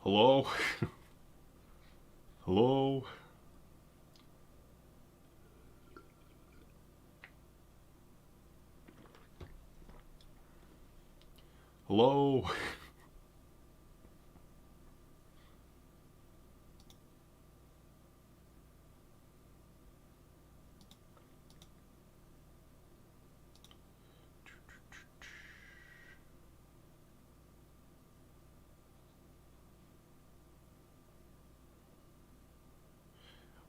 Hello? Hello? Hello?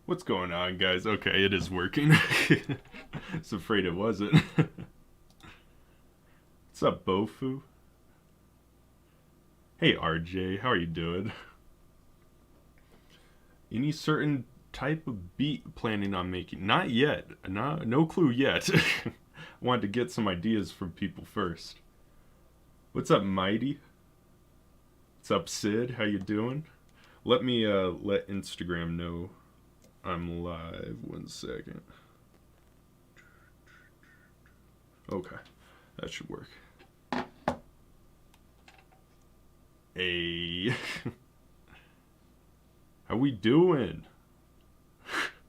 What's going on, guys? Okay, it is working. I was afraid it wasn't. What's up, Bofu? Hey, RJ, how are you doing? Any certain type of beat planning on making? Not yet. No clue yet. I wanted to get some ideas from people first. What's up, Mighty? What's up, Sid? How you doing? Let me let Instagram know I'm live. 1 second. Okay, that should work. Hey, how we doing?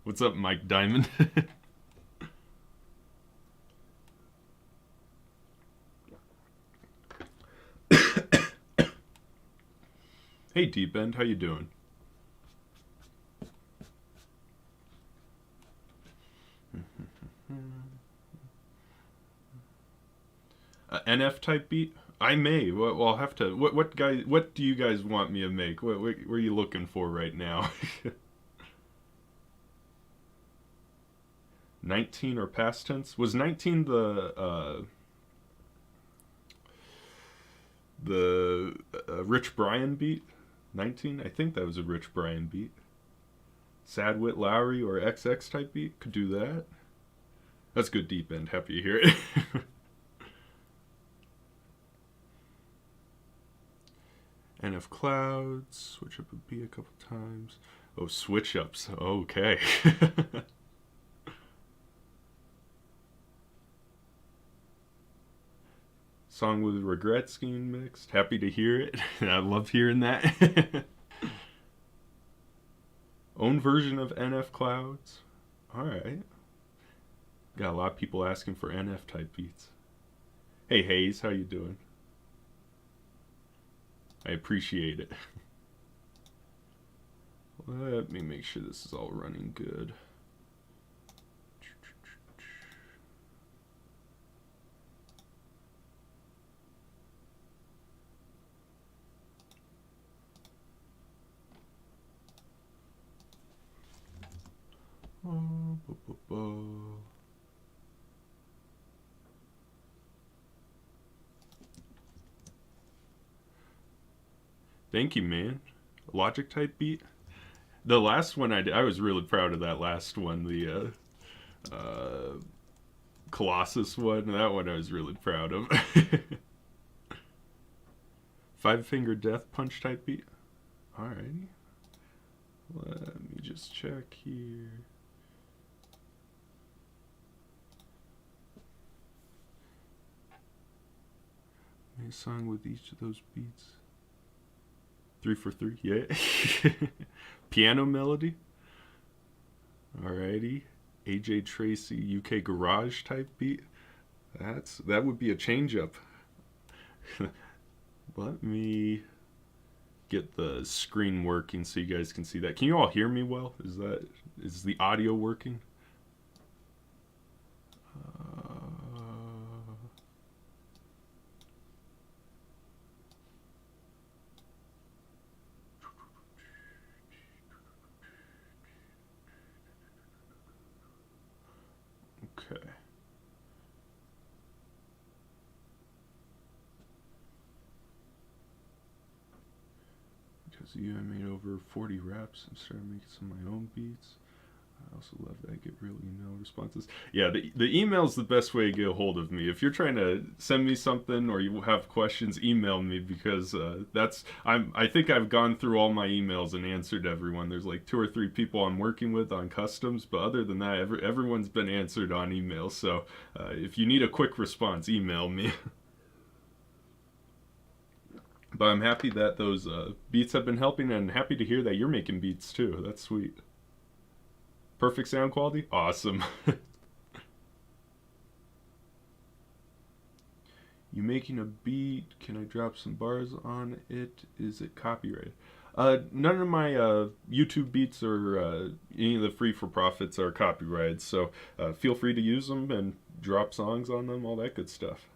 What's up, Mike Diamond? Hey, Deep End, how you doing? NF type beat? I may. Well, I'll have to. What guys? What do you guys want me to make? What are you looking for right now? 19 or past tense? Was 19 the Rich Brian beat? 19? I think that was a Rich Brian beat. Sadwit Lowry or XX type beat? Could do that. That's good, Deep End. Happy to hear it. NF Clouds. Switch up a beat a couple times. Oh, switch ups. Okay. Song with regrets getting mixed. Happy to hear it. I love hearing that. Own version of NF Clouds. Alright. Got a lot of people asking for NF type beats. Hey Hayes, how you doing? I appreciate it. Let me make sure this is all running good. Thank you, man. Logic type beat. The last one I did, I was really proud of that last one. The Colossus one. That one I was really proud of. Five finger death punch type beat. Alrighty. Let me just check here. Make a song with each of those beats. 3 for 3, yeah. Piano melody. Alrighty. AJ Tracy UK garage type beat. That would be a change up. Let me get the screen working so you guys can see that. Can you all hear me well? Is the audio working? Okay. Because I made over 40 reps and started making some of my own beats. I also love that I get really no responses. Yeah, the email's the best way to get a hold of me. If you're trying to send me something or you have questions, email me because I think I've gone through all my emails and answered everyone. There's like 2 or 3 people I'm working with on customs, but other than that, everyone's been answered on email. So if you need a quick response, email me. But I'm happy that those beats have been helping, and happy to hear that you're making beats too. That's sweet. Perfect sound quality? Awesome. You making a beat? Can I drop some bars on it? Is it copyrighted? None of my YouTube beats or any of the free for profits are copyrighted, so feel free to use them and drop songs on them, all that good stuff.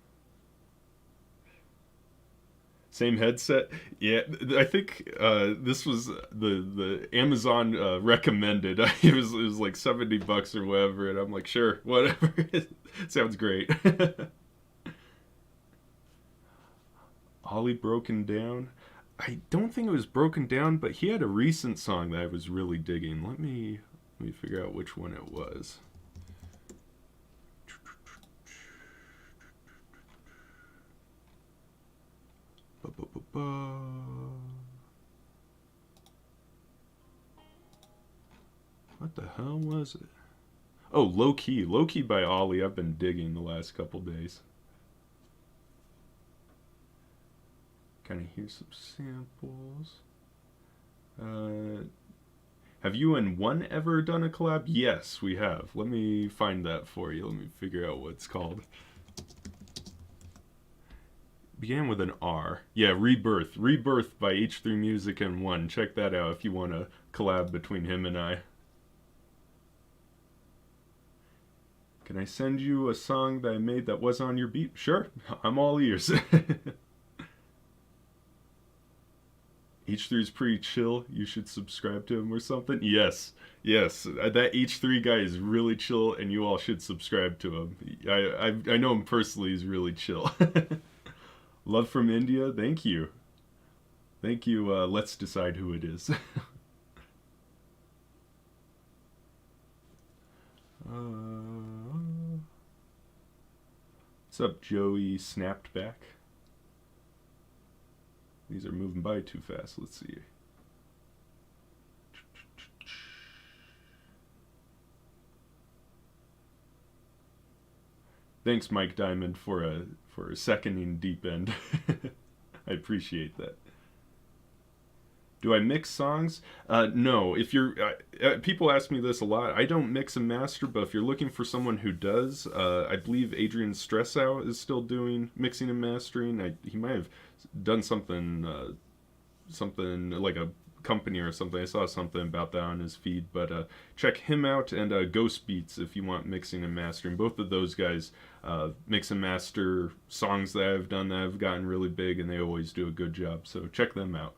Same headset. Yeah, I think this was the Amazon recommended. It was like $70 or whatever, and I'm like, sure, whatever. Sounds great. Ollie Broken Down. I don't think it was broken down, but he had a recent song that I was really digging. Let me figure out which one it was. What the hell was it? Oh, Low Key. Low Key by Ollie. I've been digging the last couple days. Kind of hear some samples. Have you and One ever done a collab? Yes, we have. Let me find that for you. Let me figure out what it's called. Began with an R. Yeah, Rebirth. Rebirth by H3 Music and One. Check that out if you want a collab between him and I. Can I send you a song that I made that was on your beat? Sure, I'm all ears. H3 is pretty chill. You should subscribe to him or something. Yes, yes. That H3 guy is really chill, and you all should subscribe to him. I know him personally. He's really chill. Love from India. Thank you. Thank you. Let's decide who it is. What's up, Joey? Snapped back. These are moving by too fast. Let's see. Thanks, Mike Diamond, for seconding Deep End. I appreciate that. Do I mix songs? No. If you're, people ask me this a lot. I don't mix and master, but if you're looking for someone who does, I believe Adrian Stressow is still doing mixing and mastering. He might have done something like a company or something. I saw something about that on his feed, but check him out, and Ghost Beats if you want mixing and mastering. Both of those guys mix and master songs that I've done that have gotten really big, and they always do a good job, so check them out.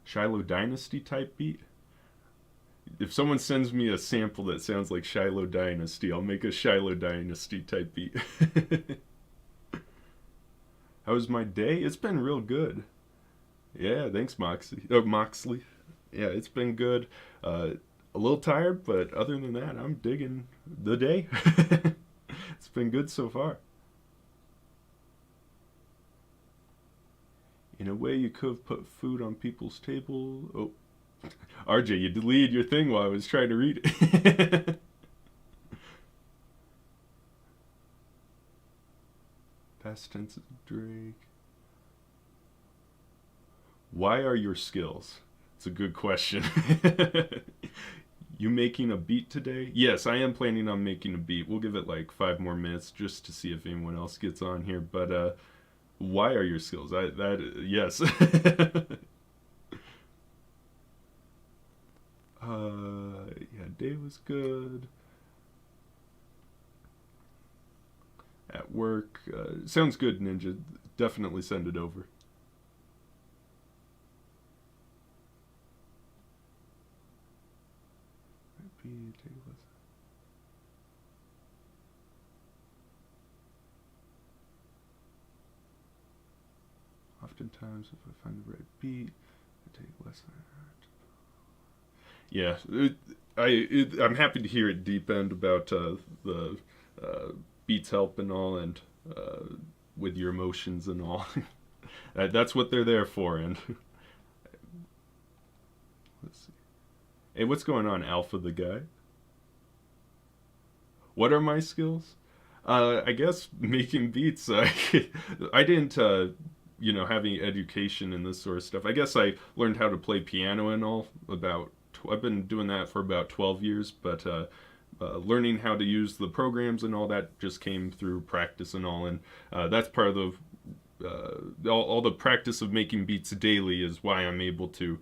Shiloh Dynasty type beat. If someone sends me a sample that sounds like Shiloh Dynasty, I'll make a Shiloh Dynasty type beat. How was my day? It's been real good. Yeah, thanks, Moxley. Moxley. Yeah, it's been good. A little tired, but other than that, I'm digging the day. It's been good so far. In a way, you could have put food on people's table. Oh, RJ, you deleted your thing while I was trying to read it. Past tense of Drake. Why are your skills? It's a good question. You making a beat today? Yes, I am planning on making a beat. We'll give it like 5 more minutes just to see if anyone else gets on here. But why are your skills? Yes. Yeah, day was good. At work, sounds good, Ninja. Definitely send it over. Oftentimes, if I find the right beat, I take less than that. Yeah, I'm happy to hear it Deep End about the beats help and all, and with your emotions and all. That's what they're there for. And let's see. Hey, what's going on, Alpha the guy? What are my skills? I guess making beats. I didn't, have any education in this sort of stuff. I guess I learned how to play piano and all about. I've been doing that for about 12 years, but learning how to use the programs and all that just came through practice and all, and that's part of the all the practice of making beats daily is why I'm able to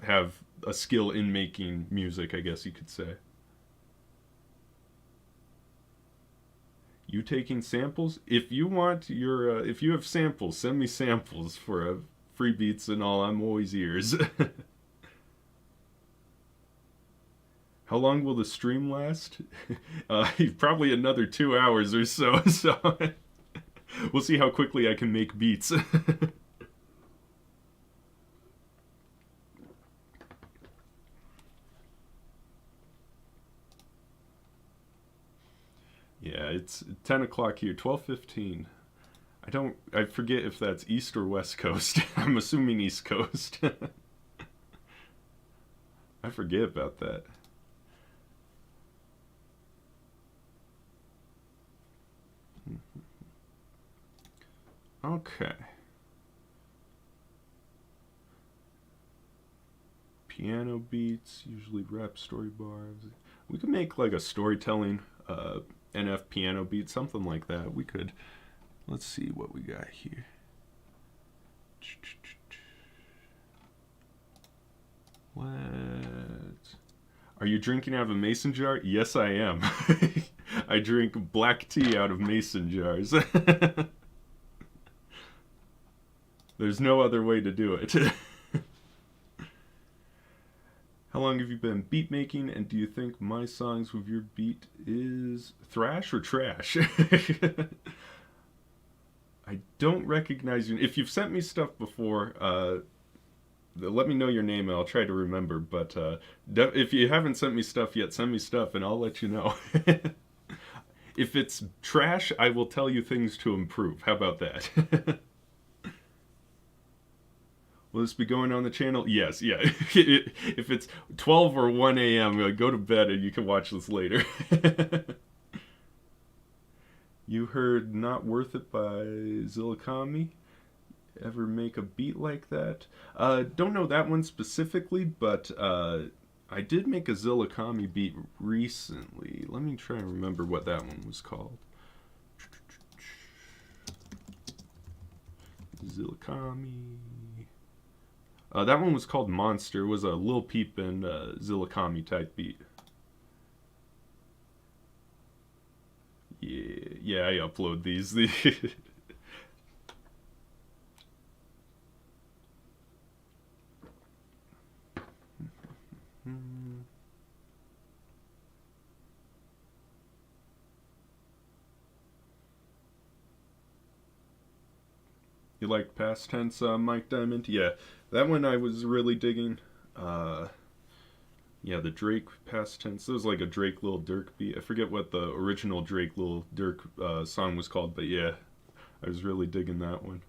have a skill in making music, I guess you could say. You taking samples? If you want if you have samples, send me samples for free beats and all. I'm always ears. How long will the stream last? Probably another 2 hours or so. So we'll see how quickly I can make beats. Yeah, it's 10 o'clock here, 12:15. I forget if that's East or West Coast. I'm assuming East Coast. I forget about that. Okay. Piano beats, usually rap story bars. We could make like a storytelling NF piano beat, something like that. We could. Let's see what we got here. What? Are you drinking out of a mason jar? Yes, I am. I drink black tea out of mason jars. There's no other way to do it. How long have you been beat making, and do you think my songs with your beat is thrash or trash? I don't recognize you. If you've sent me stuff before, let me know your name and I'll try to remember. But if you haven't sent me stuff yet, send me stuff and I'll let you know. If it's trash, I will tell you things to improve. How about that? Will this be going on the channel? Yes, yeah. If it's 12 or 1 a.m., go to bed and you can watch this later. You heard Not Worth It by Zillakami? Ever make a beat like that? Don't know that one specifically, but I did make a Zillakami beat recently. Let me try and remember what that one was called. Zillakami. That one was called Monster. It was a Lil Peep and Zillakami type beat. Yeah, I upload these. You like past tense, Mike Diamond? Yeah, that one I was really digging. Yeah, the Drake past tense. It was like a Drake Lil Durk beat. I forget what the original Drake Lil Durk song was called, but yeah, I was really digging that one.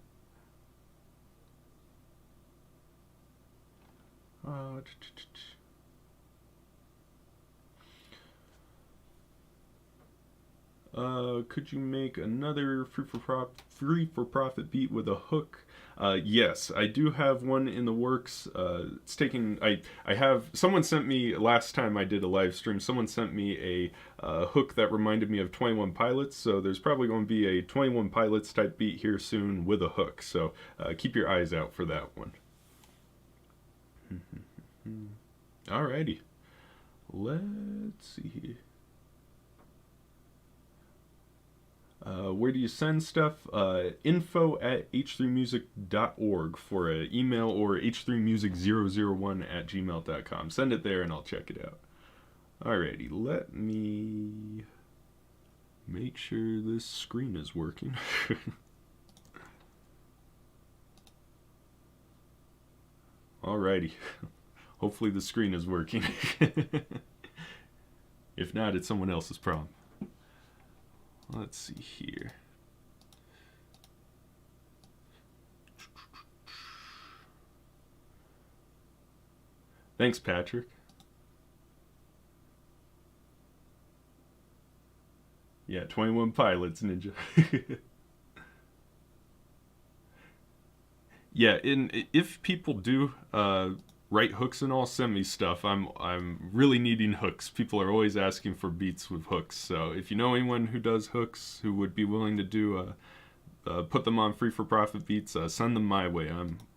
Could you make another free for profit beat with a hook? Yes, I do have one in the works. It's taking. I have. Someone sent me last time I did a live stream. Someone sent me a hook that reminded me of 21 Pilots. So there's probably going to be a 21 Pilots type beat here soon with a hook. So keep your eyes out for that one. Alrighty. Let's see here. Where do you send stuff? info@h3music.org for an email or h3music001@gmail.com. Send it there and I'll check it out. Alrighty, let me make sure this screen is working. Alrighty. Hopefully the screen is working. If not, it's someone else's problem. Let's see here. Thanks, Patrick. Yeah, 21 Pilots Ninja. Yeah, if people do write hooks and all, send me stuff. I'm really needing hooks. People are always asking for beats with hooks. So if you know anyone who does hooks who would be willing to do put them on free for profit beats, send them my way.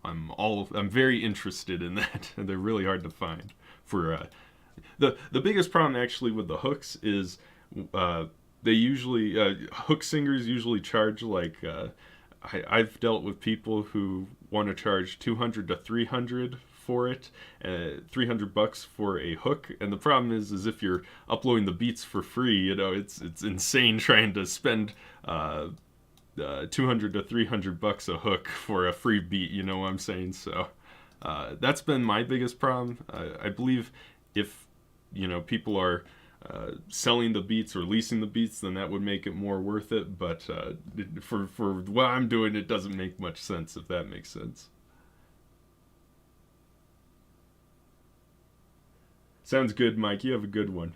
I'm very interested in that. They're really hard to find. For the biggest problem actually with the hooks is they usually hook singers usually charge like I've dealt with people who want to charge 200 to 300 for it, $300 for a hook, and the problem is if you're uploading the beats for free, you know, it's insane trying to spend 200 to 300 bucks a hook for a free beat. You know what I'm saying? So that's been my biggest problem. I believe if people are selling the beats or leasing the beats, then that would make it more worth it. But for what I'm doing, it doesn't make much sense, if that makes sense. Sounds good, Mike. You have a good one.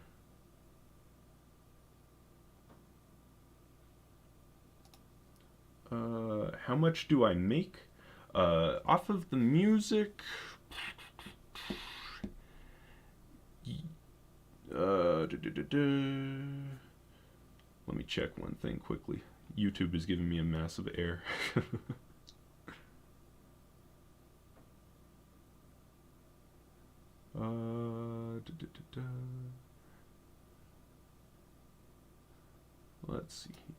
How much do I make off of the music? Let me check one thing quickly. YouTube is giving me a massive error. Let's see here.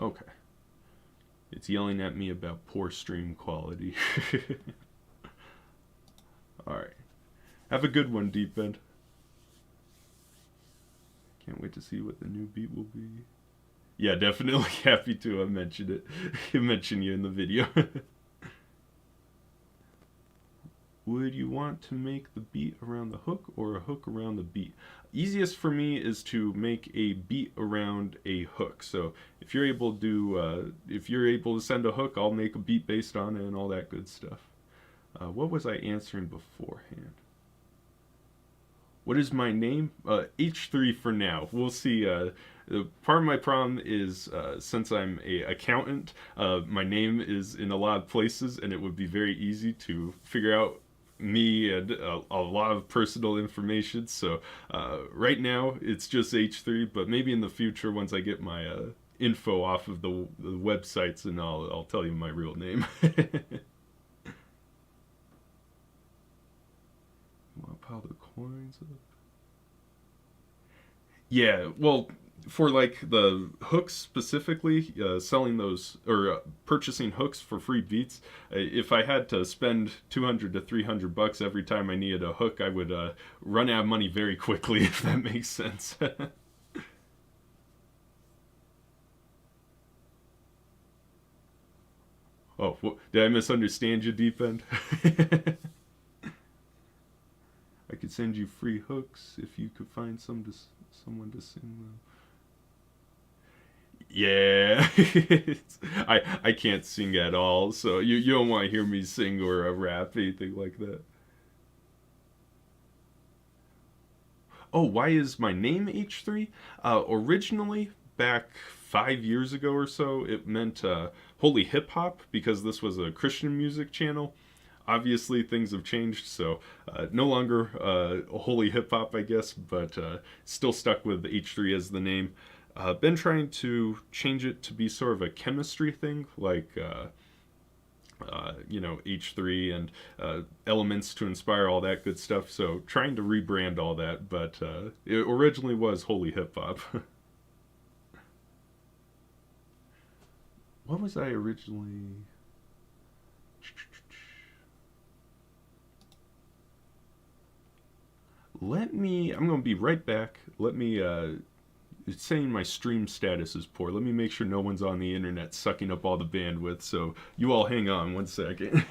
Okay. It's yelling at me about poor stream quality. Alright. Have a good one, Deep End. Can't wait to see what the new beat will be. Yeah, definitely happy to have mentioned it. Mention you in the video. Would you want to make the beat around the hook or a hook around the beat? Easiest for me is to make a beat around a hook. So if you're able to send a hook, I'll make a beat based on it and all that good stuff. What was I answering beforehand? What is my name? H3 for now. We'll see. Part of my problem is since I'm an accountant, my name is in a lot of places, and it would be very easy to figure out me and a lot of personal information. So right now it's just H3, but maybe in the future once I get my info off of the websites, and I'll tell you my real name. Want to pile the coins up? Yeah, well, for like the hooks specifically, selling those or purchasing hooks for free beats, if I had to spend 200 to 300 bucks every time I needed a hook, I would run out of money very quickly, if that makes sense. Oh, did I misunderstand you, Deep End? I could send you free hooks if you could find someone to sing them. Yeah, I can't sing at all, so you don't want to hear me sing or rap, anything like that. Oh, why is my name H3? Originally, back 5 years ago or so, it meant Holy Hip Hop because this was a Christian music channel. Obviously, things have changed, so no longer Holy Hip Hop, I guess, but still stuck with H3 as the name. Been trying to change it to be sort of a chemistry thing, like H3 and elements to inspire all that good stuff. So trying to rebrand all that, but it originally was Holy Hip Hop. What was I originally? I'm going to be right back. It's saying my stream status is poor. Let me make sure no one's on the internet sucking up all the bandwidth. So you all hang on one second.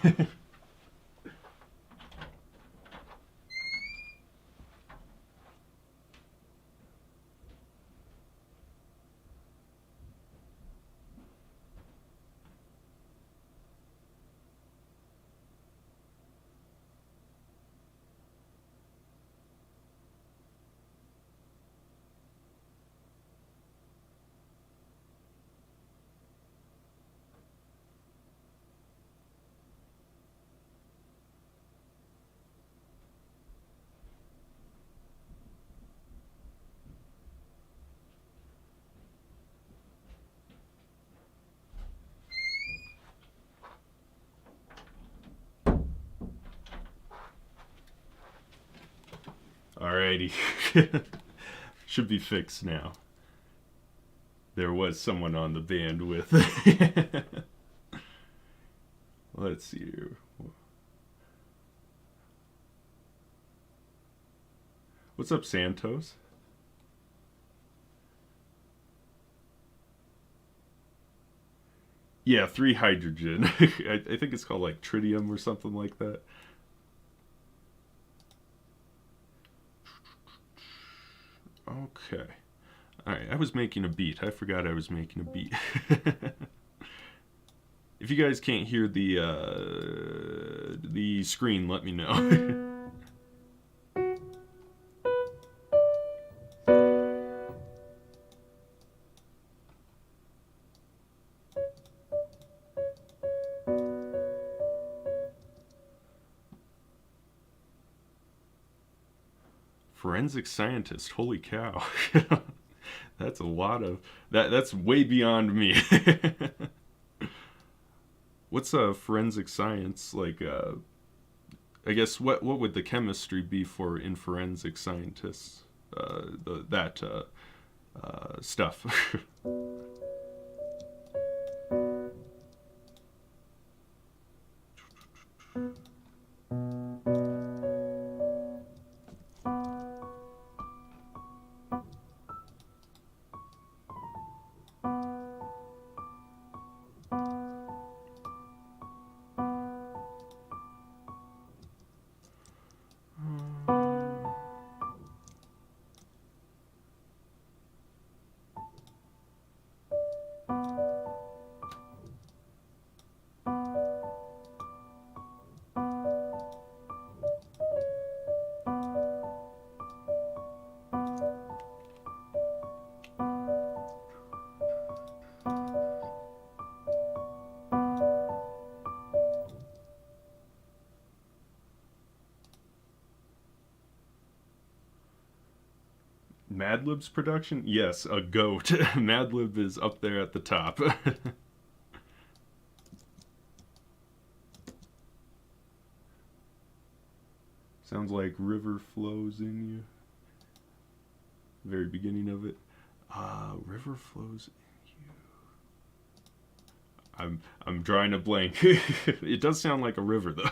Alrighty. Should be fixed now. There was someone on the bandwidth. Let's see here. What's up, Santos? Yeah, 3 hydrogen. I think it's called like tritium or something like that. Okay. Alright, I was making a beat. I forgot I was making a beat. If you guys can't hear the screen, let me know. Forensic scientist, holy cow. That's a lot of that's way beyond me. What's a forensic science like? I guess what would the chemistry be for in forensic scientists? That stuff. Madlib's production? Yes, a goat. Madlib is up there at the top. Sounds like river flows in you. Very beginning of it. River flows in you. I'm drawing a blank. It does sound like a river though.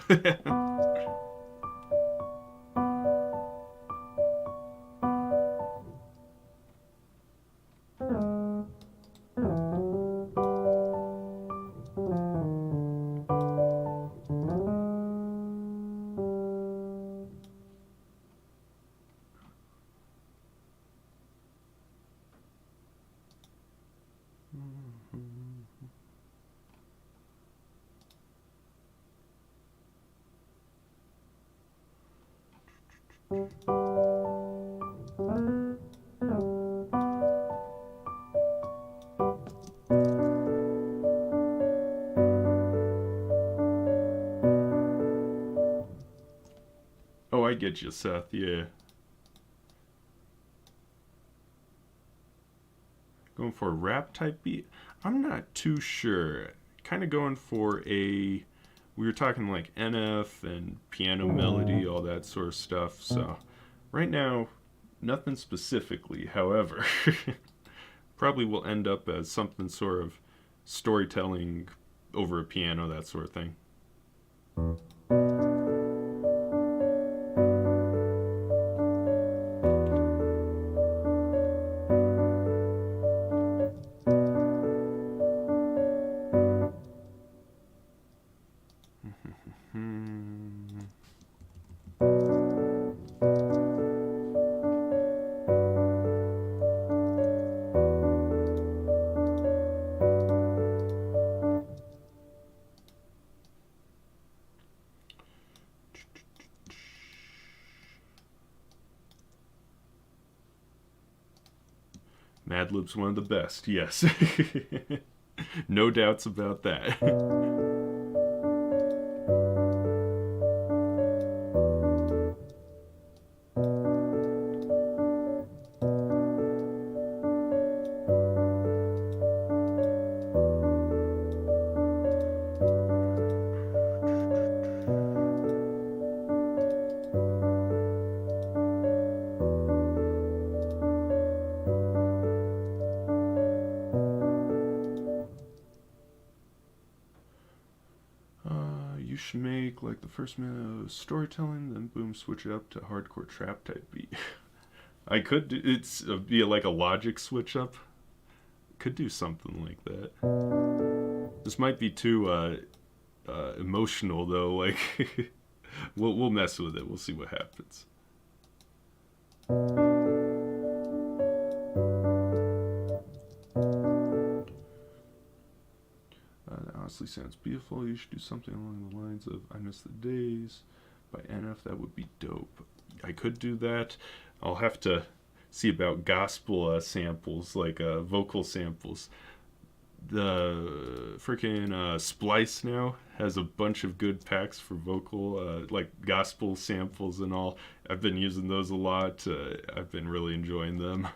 Oh, I get you, Seth, yeah. Going for a rap type beat? I'm not too sure. Kind of going for a... We were talking like NF and piano melody, all that sort of stuff. So right now, nothing specifically. However, probably will end up as something sort of storytelling over a piano, that sort of thing. Madlib's one of the best, yes. No doubts about that. You should make like the first minute of storytelling, then boom, switch it up to hardcore trap type beat. I could do it's be like a logic switch up. Could do something like that. This might be too emotional though. Like we'll mess with it. We'll see what happens. That honestly sounds beautiful. You should do something along the lines of "I Miss the Days" by NF. That would be dope. I could do that. I'll have to see about gospel samples, like vocal samples. The freaking Splice now has a bunch of good packs for vocal, like gospel samples and all. I've been using those a lot. I've been really enjoying them.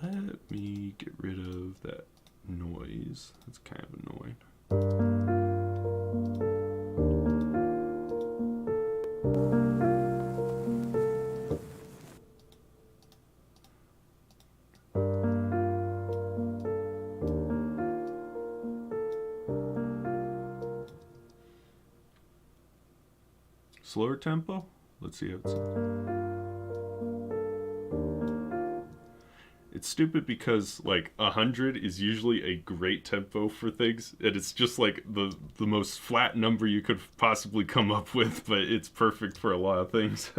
Let me get rid of that noise. That's kind of annoying. Slower tempo? Let's see how it's... It's stupid because like 100 is usually a great tempo for things, and it's just like the most flat number you could possibly come up with, but it's perfect for a lot of things.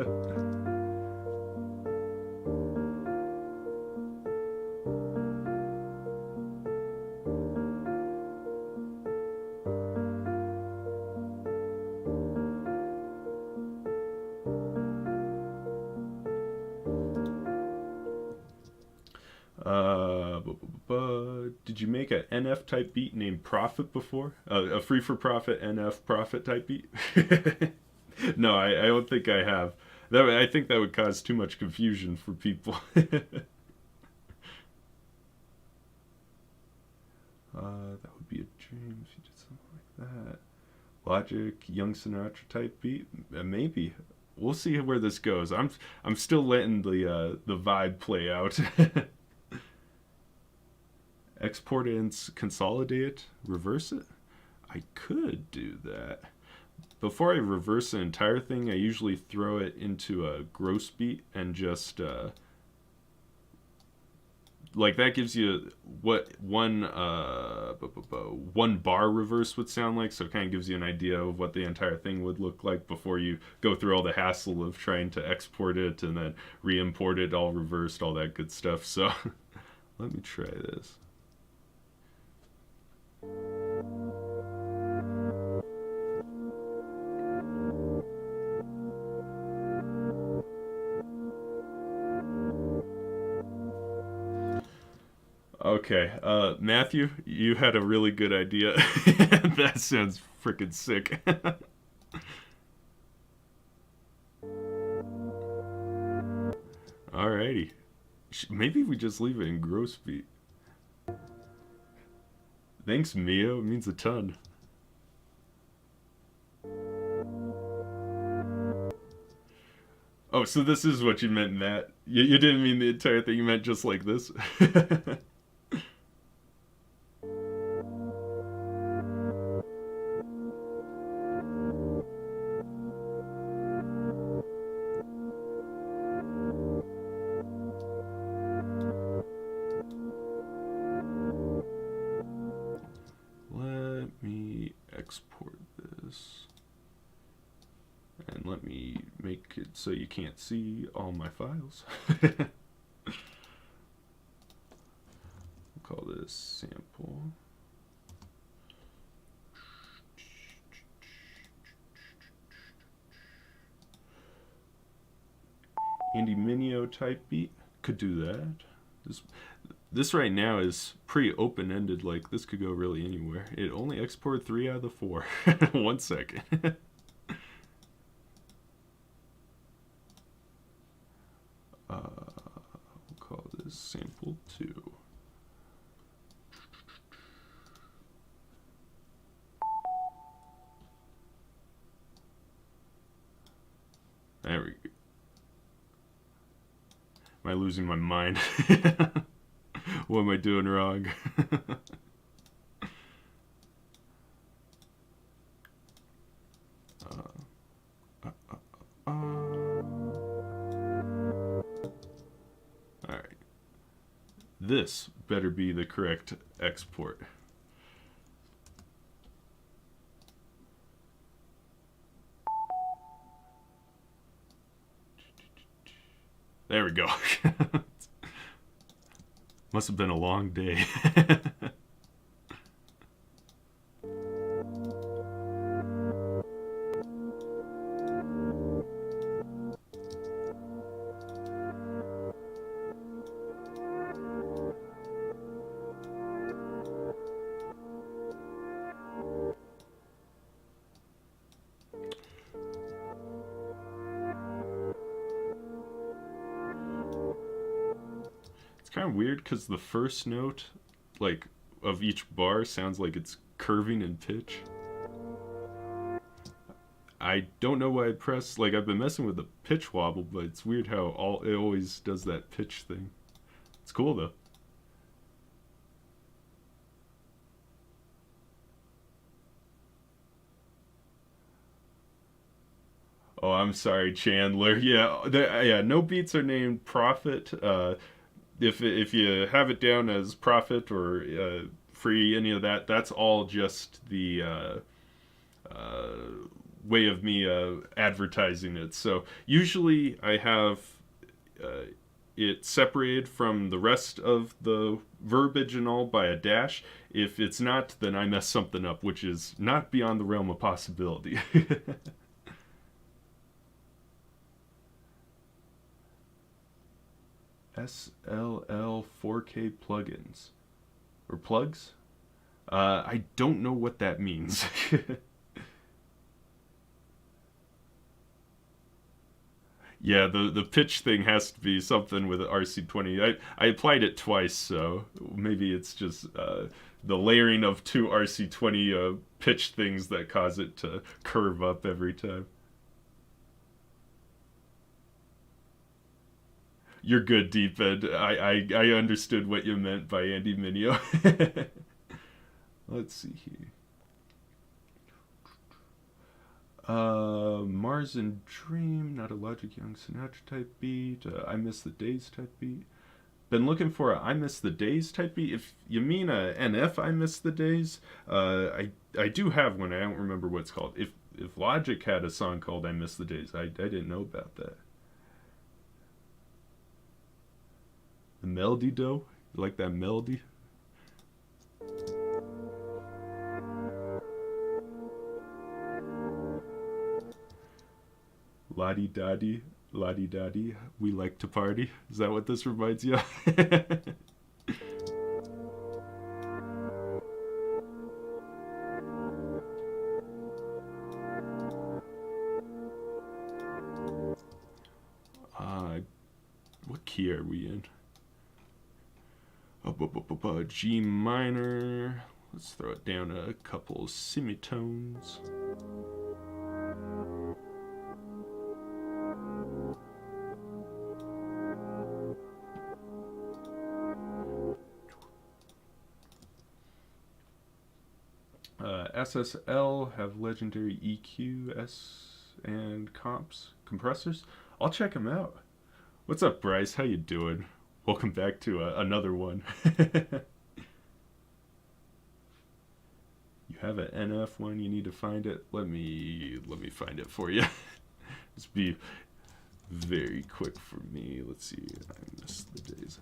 Did you make an NF type beat named Profit before? A free for profit NF profit type beat? No, I don't think I have. I think that would cause too much confusion for people. That would be a dream if you did something like that. Logic, Young Sinatra type beat? Maybe. We'll see where this goes. I'm still letting the vibe play out. Export it and consolidate it, reverse it? I could do that. Before I reverse the entire thing, I usually throw it into a gross beat and just like that gives you what one bar reverse would sound like, so it kind of gives you an idea of what the entire thing would look like before you go through all the hassle of trying to export it and then re-import it all reversed, all that good stuff. So let me try this. Okay, Matthew, you had a really good idea. That sounds freaking sick. Alrighty. Maybe we just leave it in gross beat. Thanks, Mio. It means a ton. Oh, so this is what you meant in that. You didn't mean the entire thing. You meant just like this. Let me export this. And let me make it so you can't see all my files. We'll call this sample. Andy Mineo type beat. Could do that. This right now is pretty open-ended. Like, this could go really anywhere. It only exported 3 out of the 4. 1 second. We'll call this sample 2. There we go. Am I losing my mind? What am I doing wrong? Alright. This better be the correct export. There we go. Must have been a long day. It's kind of weird because the first note, like, of each bar sounds like it's curving in pitch. I don't know why I press, like, I've been messing with the pitch wobble, but it's weird how it always does that pitch thing. It's cool though. Oh, I'm sorry, Chandler. Yeah, yeah. No beats are named Profit. If you have it down as Profit or Free, any of that, that's all just the uh, way of me advertising it. So usually I have uh, it separated from the rest of the verbiage and all by a dash. If it's not, then I mess something up, which is not beyond the realm of possibility. SLL 4K plugins or plugs. I don't know what that means. Yeah, the pitch thing has to be something with RC20. I applied it twice, so maybe it's just the layering of two RC20 pitch things that cause it to curve up every time. You're good, Deep Ed. I understood what you meant by Andy Mineo. Let's see here. Mars and Dream, not a Logic Young Sinatra type beat. I Miss the Days type beat. Been looking for a I Miss the Days type beat. If you mean a NF I Miss the Days, I do have one. I don't remember what it's called. If Logic had a song called I Miss the Days, I didn't know about that. The melody though, you like that melody? La di da di, la di da di. We like to party. Is that what this reminds you of? uh, what key are we in? G minor. Let's throw it down a couple semitones. SSL have legendary EQ, and compressors. I'll check them out. What's up, Bryce? How you doing? Welcome back to another one. You have an NF one. You need to find it. Let me find it for you. Just be very quick for me. Let's see. I miss the days.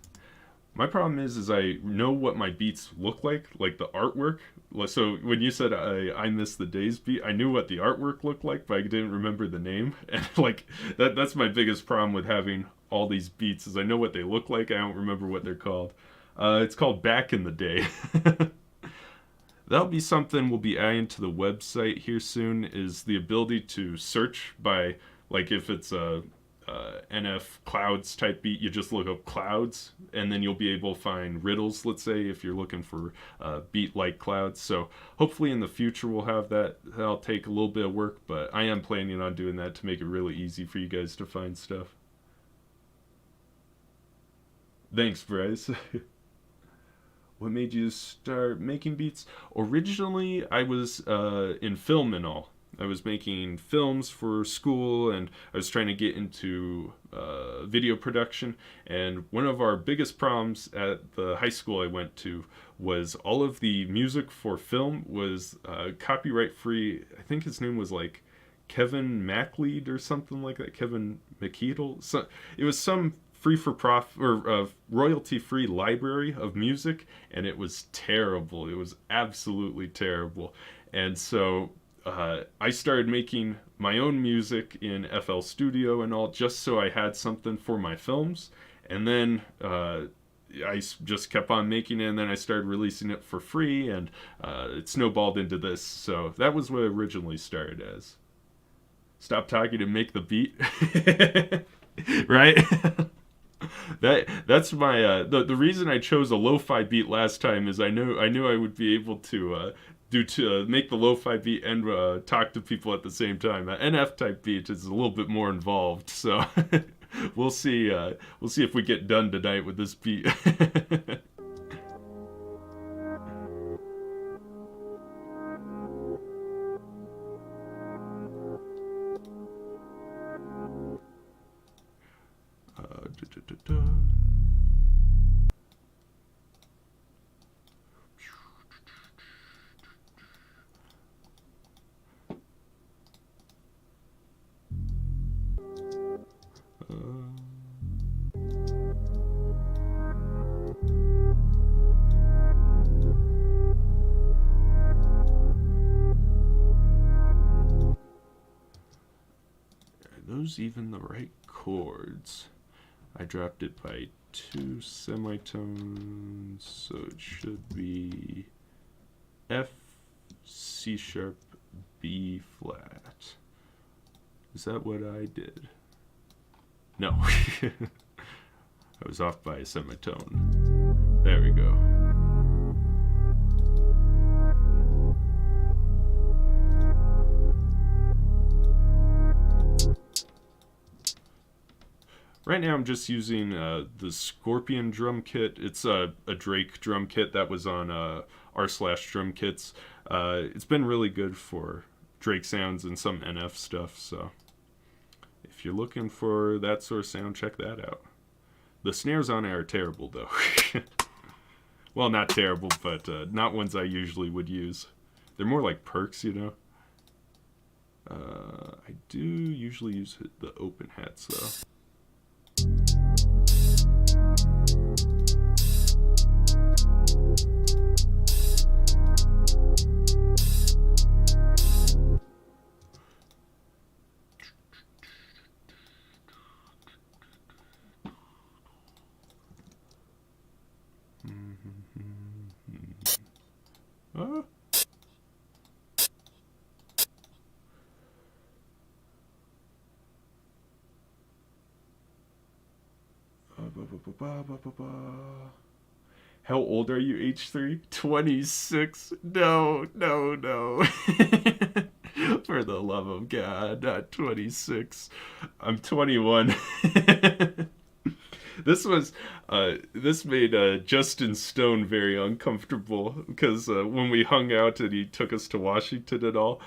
My problem is I know what my beats look like the artwork. So when you said I miss the days beat, I knew what the artwork looked like, but I didn't remember the name. And like that's my biggest problem with having all these beats is I know what they look like. I don't remember what they're called. It's called Back in the Day. That'll be something we'll be adding to the website here soon. Is the ability to search by like if it's a NF clouds type beat, you just look up clouds and then you'll be able to find riddles, let's say, if you're looking for beat like clouds. So hopefully in the future we'll have that. That'll take a little bit of work, but I am planning on doing that to make it really easy for you guys to find stuff. Thanks, Bryce. What made you start making beats? Originally, I was in film and all. I was making films for school, and I was trying to get into video production. And one of our biggest problems at the high school I went to was all of the music for film was copyright free. I think his name was like Kevin MacLeod or something like that. Kevin McKeedle. So it was some free for profit or royalty free library of music, and it was terrible. It was absolutely terrible. And so I started making my own music in FL Studio and all, just so I had something for my films. And then I just kept on making it, and then I started releasing it for free, and it snowballed into this. So that was what it originally started as. Stop talking and make the beat. Right? That's my the reason I chose a lo-fi beat last time is I knew I would be able to make the lo-fi beat and talk to people at the same time. An NF type beat is a little bit more involved, so we'll see if we get done tonight with this beat. Even the right chords. I dropped it by 2 semitones, so it should be F, C sharp, B flat. Is that what I did? No. I was off by a semitone. There we go. Right now I'm just using the Scorpion drum kit. It's a Drake drum kit that was on r/drum kits. It's been really good for Drake sounds and some NF stuff, so if you're looking for that sort of sound, check that out. The snares on it are terrible though. Well, not terrible, but not ones I usually would use. They're more like perks, you know. I do usually use the open hats though. How old are you, H3? 26? No. For the love of God, not 26. I'm 21. This made Justin Stone very uncomfortable because when we hung out and he took us to Washington and all,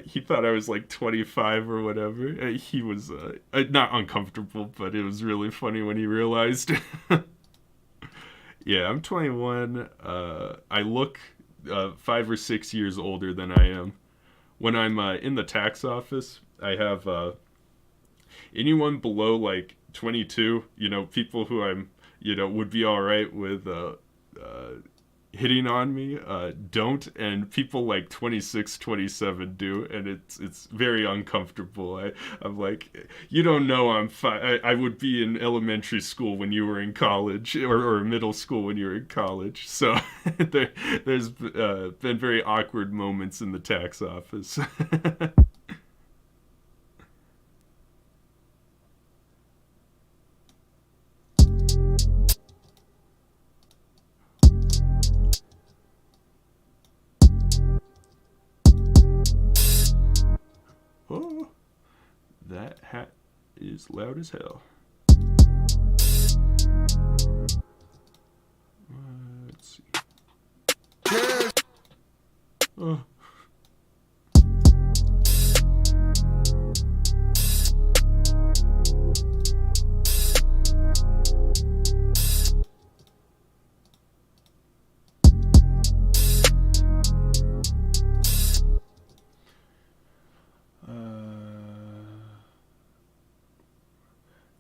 he thought I was like 25 or whatever. He was not uncomfortable, but it was really funny when he realized. Yeah, I'm 21. I look 5 or 6 years older than I am. When I'm in the tax office, I have anyone below like 22, you know, people who I'm, you know, would be all right with hitting on me, don't, and people like 26, 27 do, and it's very uncomfortable. I'm like, you don't know I'm fine. I would be in elementary school when you were in college, or middle school when you were in college, so there's been very awkward moments in the tax office. Oh, that hat is loud as hell. Let's see. Oh.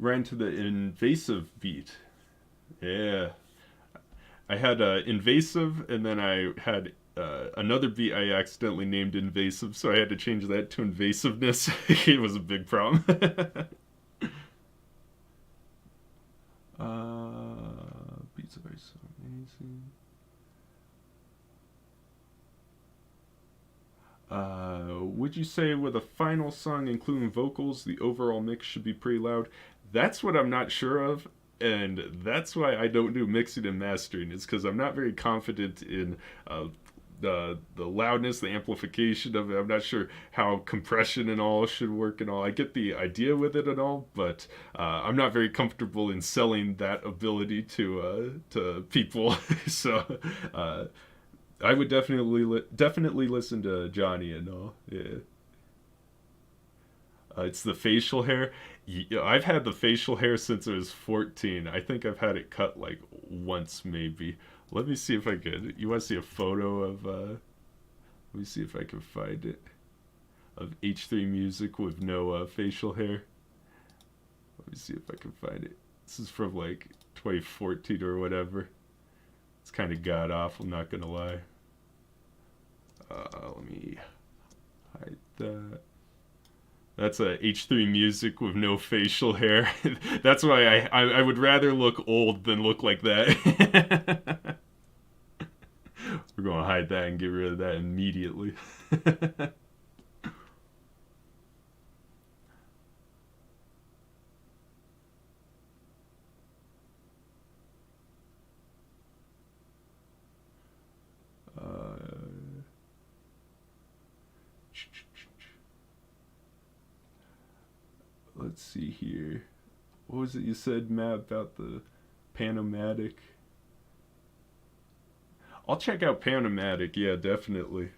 right into the invasive beat. Yeah. I had invasive, and then I had another beat I accidentally named invasive, so I had to change that to invasiveness. It was a big problem. Beats are so amazing. Would you say with a final song including vocals, the overall mix should be pretty loud? That's what I'm not sure of, and that's why I don't do mixing and mastering. Is because I'm not very confident in the loudness, the amplification of it. I'm not sure how compression and all should work and all. I get the idea with it and all, but I'm not very comfortable in selling that ability to people. So I would definitely listen to Johnny and all. Yeah. It's the facial hair. I've had the facial hair since I was 14. I think I've had it cut like once maybe. Let me see if I could. You want to see a photo of let me see if I can find it. Of H3 Music with no facial hair. Let me see if I can find it. This is from like 2014 or whatever. It's kind of god awful, not gonna lie. Let me hide that. That's a H3 Music with no facial hair. That's why I would rather look old than look like that. We're going to hide that and get rid of that immediately. Let's see here. What was it you said, Matt, about the Panomatic? I'll check out Panomatic, yeah, definitely.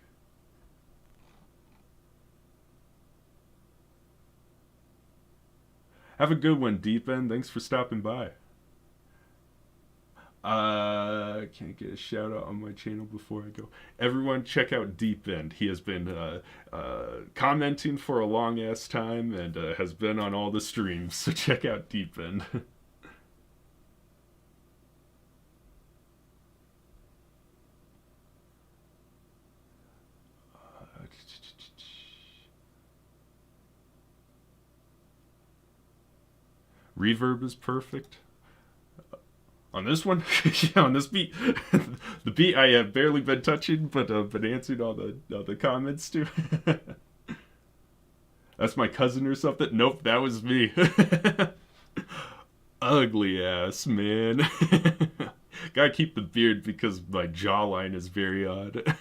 Have a good one, Deep End. Thanks for stopping by. Can't get a shout out on my channel before I go. Everyone, check out Deep End. He has been commenting for a long ass time and has been on all the streams. So check out Deep End. Reverb is perfect. On this one, yeah, on this beat, the beat I have barely been touching, but answered all the comments to. That's my cousin or something. Nope, that was me. Ugly ass man. Gotta keep the beard because my jawline is very odd.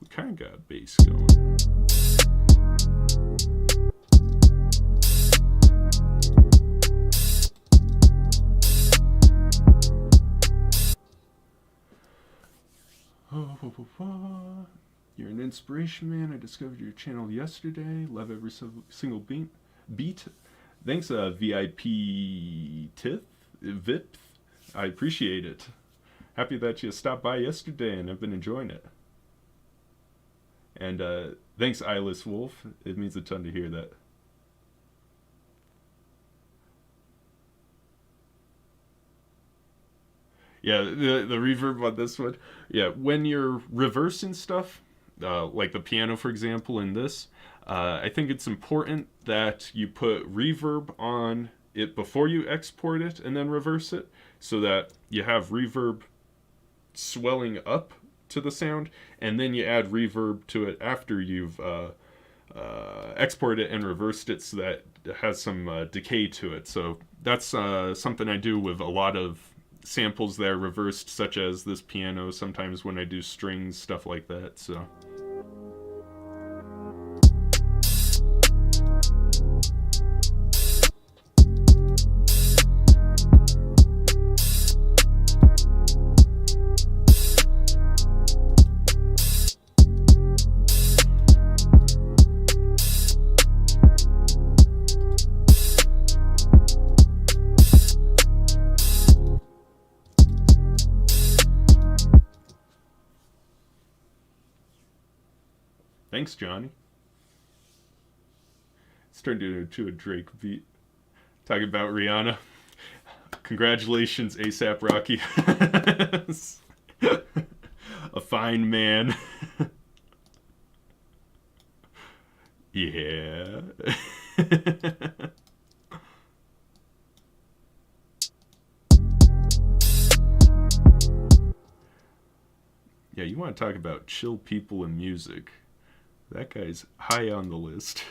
We kind of got a bass going. You're an inspiration, man. I discovered your channel yesterday. Love every single beat. Thanks, VIP Vip. I appreciate it. Happy that you stopped by yesterday and I've been enjoying it. And thanks, Eyeless Wolf. It means a ton to hear that. Yeah, the reverb on this one. Yeah, when you're reversing stuff, like the piano, for example, in this, I think it's important that you put reverb on it before you export it and then reverse it, so that you have reverb swelling up to the sound, and then you add reverb to it after you've exported it and reversed it, so that it has some decay to it. So that's something I do with a lot of samples that are reversed, such as this piano, sometimes when I do strings, stuff like that. So Thanks, Johnny. It's turned into a Drake beat. Talking about Rihanna. Congratulations, ASAP Rocky. A fine man. Yeah. Yeah, you want to talk about chill people in music. That guy's high on the list.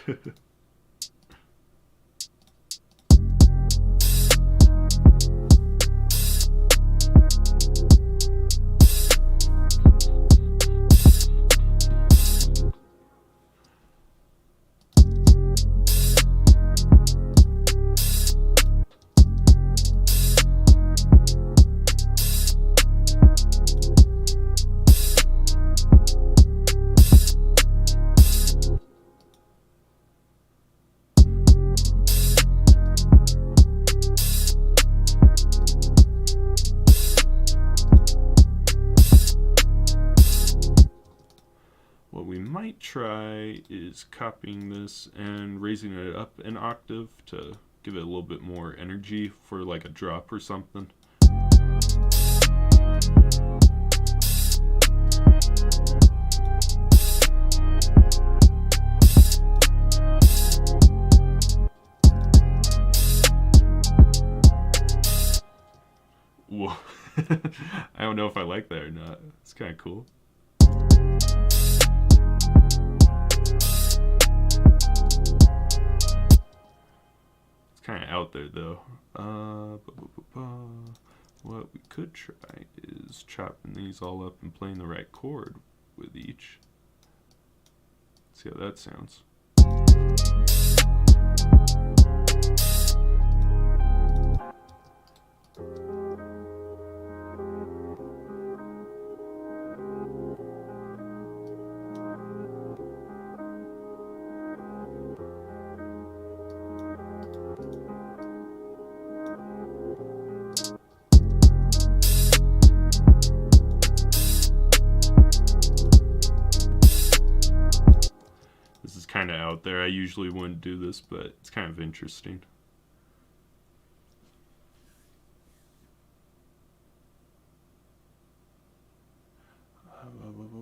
What we might try is copying this and raising it up an octave to give it a little bit more energy for like a drop or something. Whoa. I don't know if I like that or not. It's kind of cool. Kind of out there though. What we could try is chopping these all up and playing the right chord with each. See how that sounds. Kind of out there. I usually wouldn't do this, but it's kind of interesting.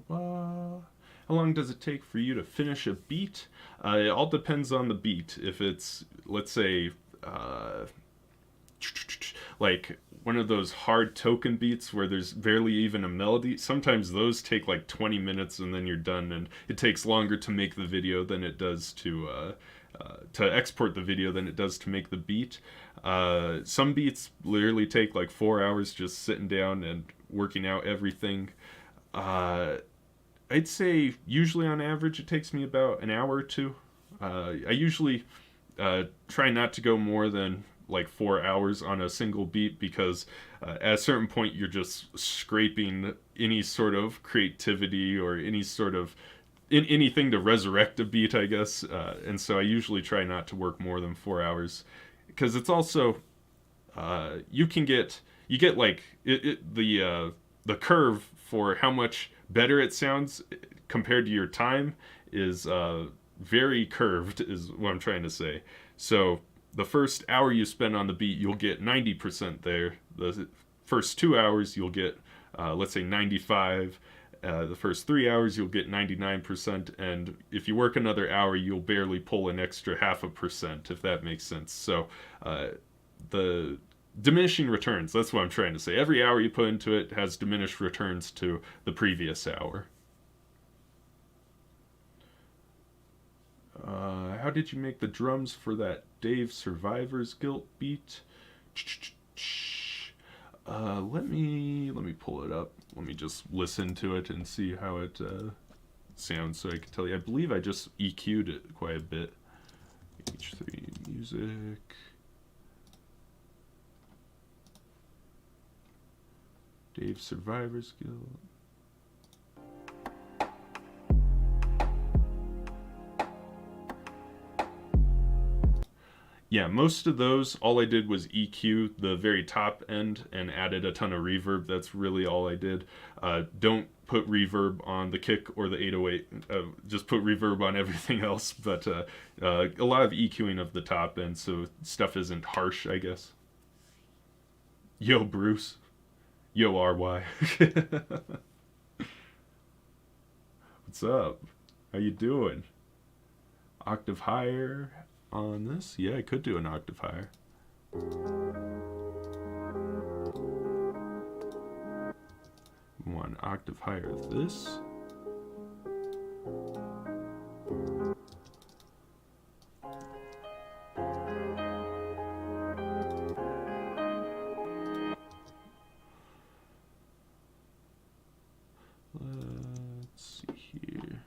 How long does it take for you to finish a beat? It all depends on the beat. If it's, let's say, like one of those hard token beats where there's barely even a melody, sometimes those take like 20 minutes and then you're done, and it takes longer to make the video than it does to export the video than it does to make the beat. Some beats literally take like 4 hours just sitting down and working out everything. I'd say usually on average it takes me about an hour or two. I usually try not to go more than like 4 hours on a single beat, because at a certain point you're just scraping any sort of creativity or any sort of anything to resurrect a beat, I guess. And so I usually try not to work more than 4 hours, because it's also you get like the curve for how much better it sounds compared to your time is very curved, is what I'm trying to say. So the first hour you spend on the beat, you'll get 90% there. The first 2 hours, you'll get, let's say, 95. The first 3 hours, you'll get 99%. And if you work another hour, you'll barely pull an extra 0.5%, if that makes sense. So the diminishing returns, that's what I'm trying to say. Every hour you put into it has diminished returns to the previous hour. How did you make the drums for that Dave Survivor's Guilt beat? Let me pull it up. Let me just listen to it and see how it sounds, so I can tell you. I believe I just EQ'd it quite a bit. H3 music. Dave Survivor's Guilt. Yeah, most of those, all I did was EQ the very top end and added a ton of reverb. That's really all I did. Don't put reverb on the kick or the 808. Just put reverb on everything else, but a lot of EQing of the top end, so stuff isn't harsh, I guess. Yo, Bruce. Yo, RY. What's up? How you doing? Octave higher on this? Yeah, I could do an octave higher. One octave higher this. Let's see here.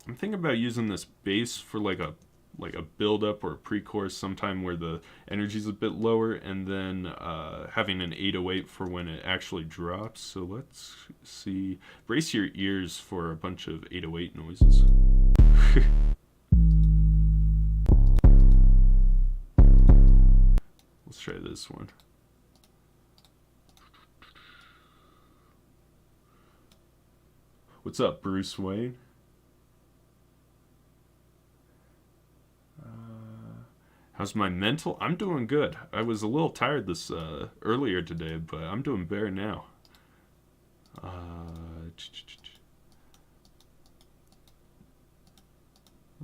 I'm thinking about using this bass for like a build up or a pre-chorus sometime where the energy's a bit lower, and then having an 808 for when it actually drops. So let's see. Brace your ears for a bunch of 808 noises. Let's try this one. What's up, Bruce Wayne? How's my mental? I'm doing good. I was a little tired this earlier today, but I'm doing better now.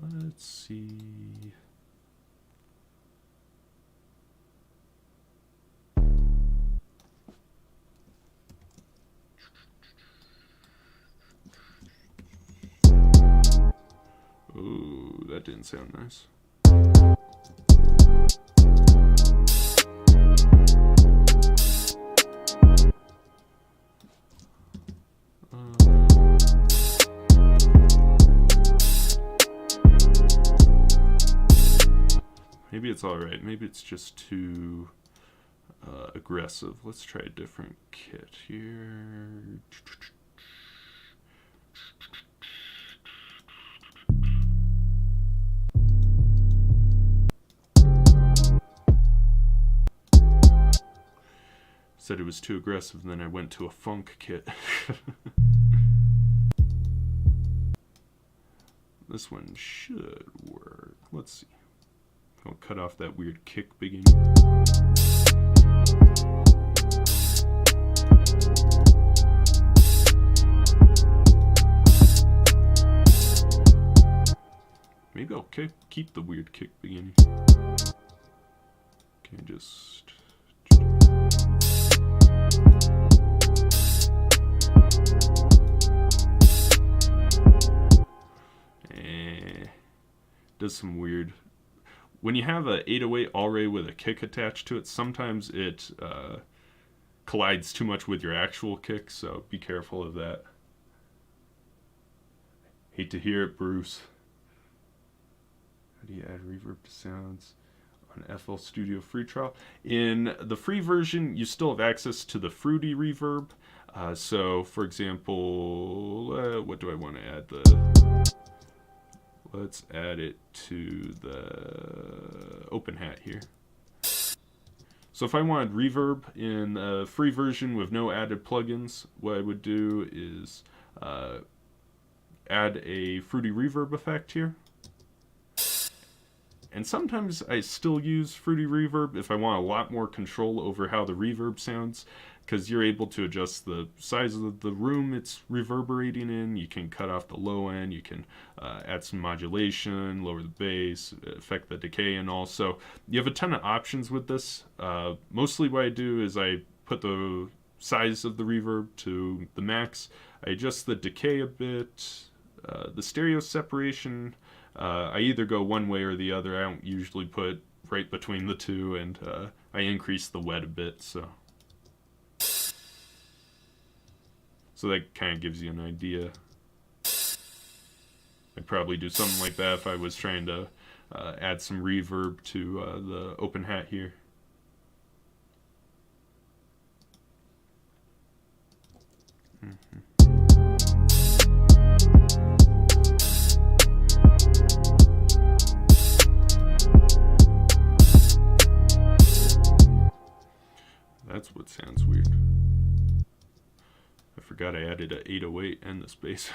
Let's see. Ooh, that didn't sound nice. Maybe it's alright. Maybe it's just too aggressive. Let's try a different kit here. Said it was too aggressive, and then I went to a funk kit. This one should work. Let's see. I'll cut off that weird kick beginning. Maybe I'll keep the weird kick beginning. Okay, just... does some weird... When you have a 808 already with a kick attached to it, sometimes it collides too much with your actual kick, so be careful of that. Hate to hear it, Bruce. How do you add reverb to sounds on FL Studio free trial? In the free version, you still have access to the fruity reverb. So, for example, what do I want to add? Let's add it to the open hat here. So if I wanted reverb in the free version with no added plugins, what I would do is add a fruity reverb effect here. And sometimes I still use fruity reverb if I want a lot more control over how the reverb sounds, because you're able to adjust the size of the room it's reverberating in. You can cut off the low end, you can add some modulation, lower the bass, affect the decay and all. So you have a ton of options with this. Mostly what I do is I put the size of the reverb to the max. I adjust the decay a bit, the stereo separation. I either go one way or the other. I don't usually put right between the two, and I increase the wet a bit, so that kind of gives you an idea. I'd probably do something like that if I was trying to add some reverb to the open hat here. That's what sounds weird. I forgot I added an 808 and the space.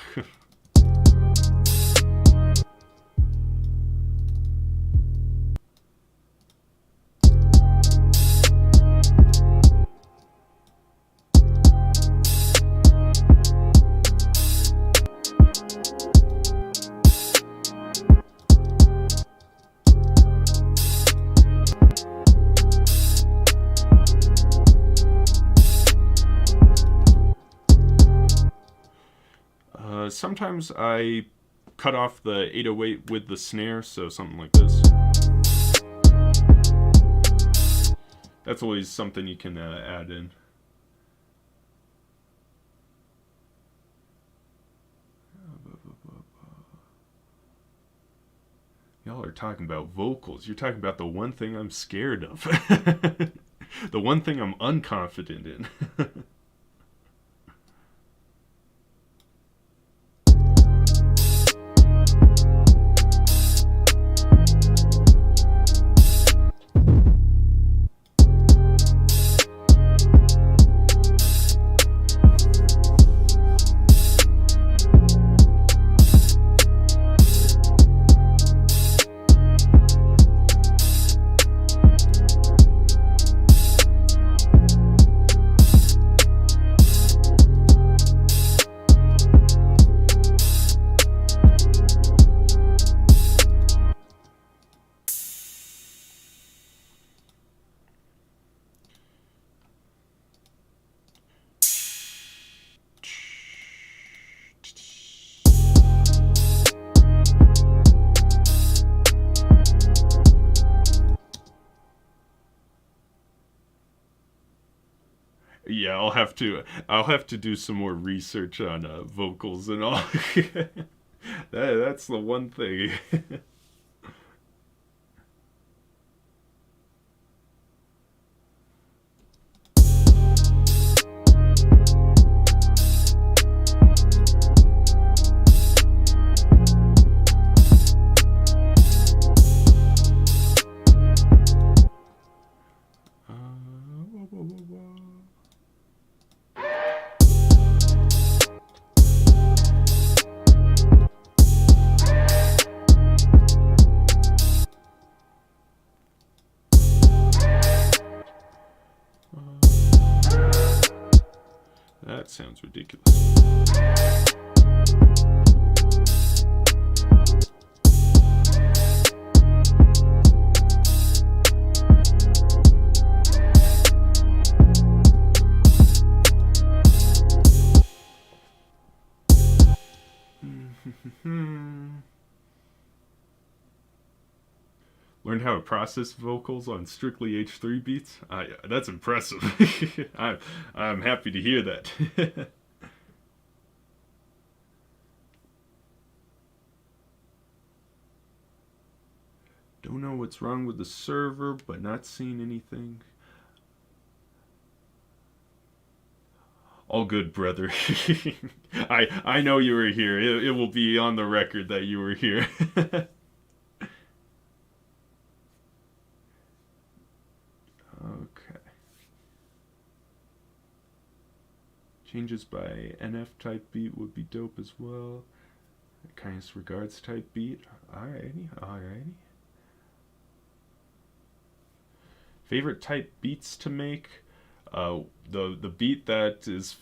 Sometimes I cut off the 808 with the snare, so something like this. That's always something you can add in. Y'all are talking about vocals. You're talking about the one thing I'm scared of. The one thing I'm unconfident in. Yeah, I'll have to do some more research on vocals and all. That's the one thing. That sounds ridiculous. Learned how to process vocals on strictly H3 beats. That's impressive. I'm happy to hear that. Don't know what's wrong with the server, but not seeing anything. All good, brother. I know you were here. It will be on the record that you were here. Okay. Changes by NF type beat would be dope as well. Kindest regards type beat. Alrighty. Favorite type beats to make. The beat that is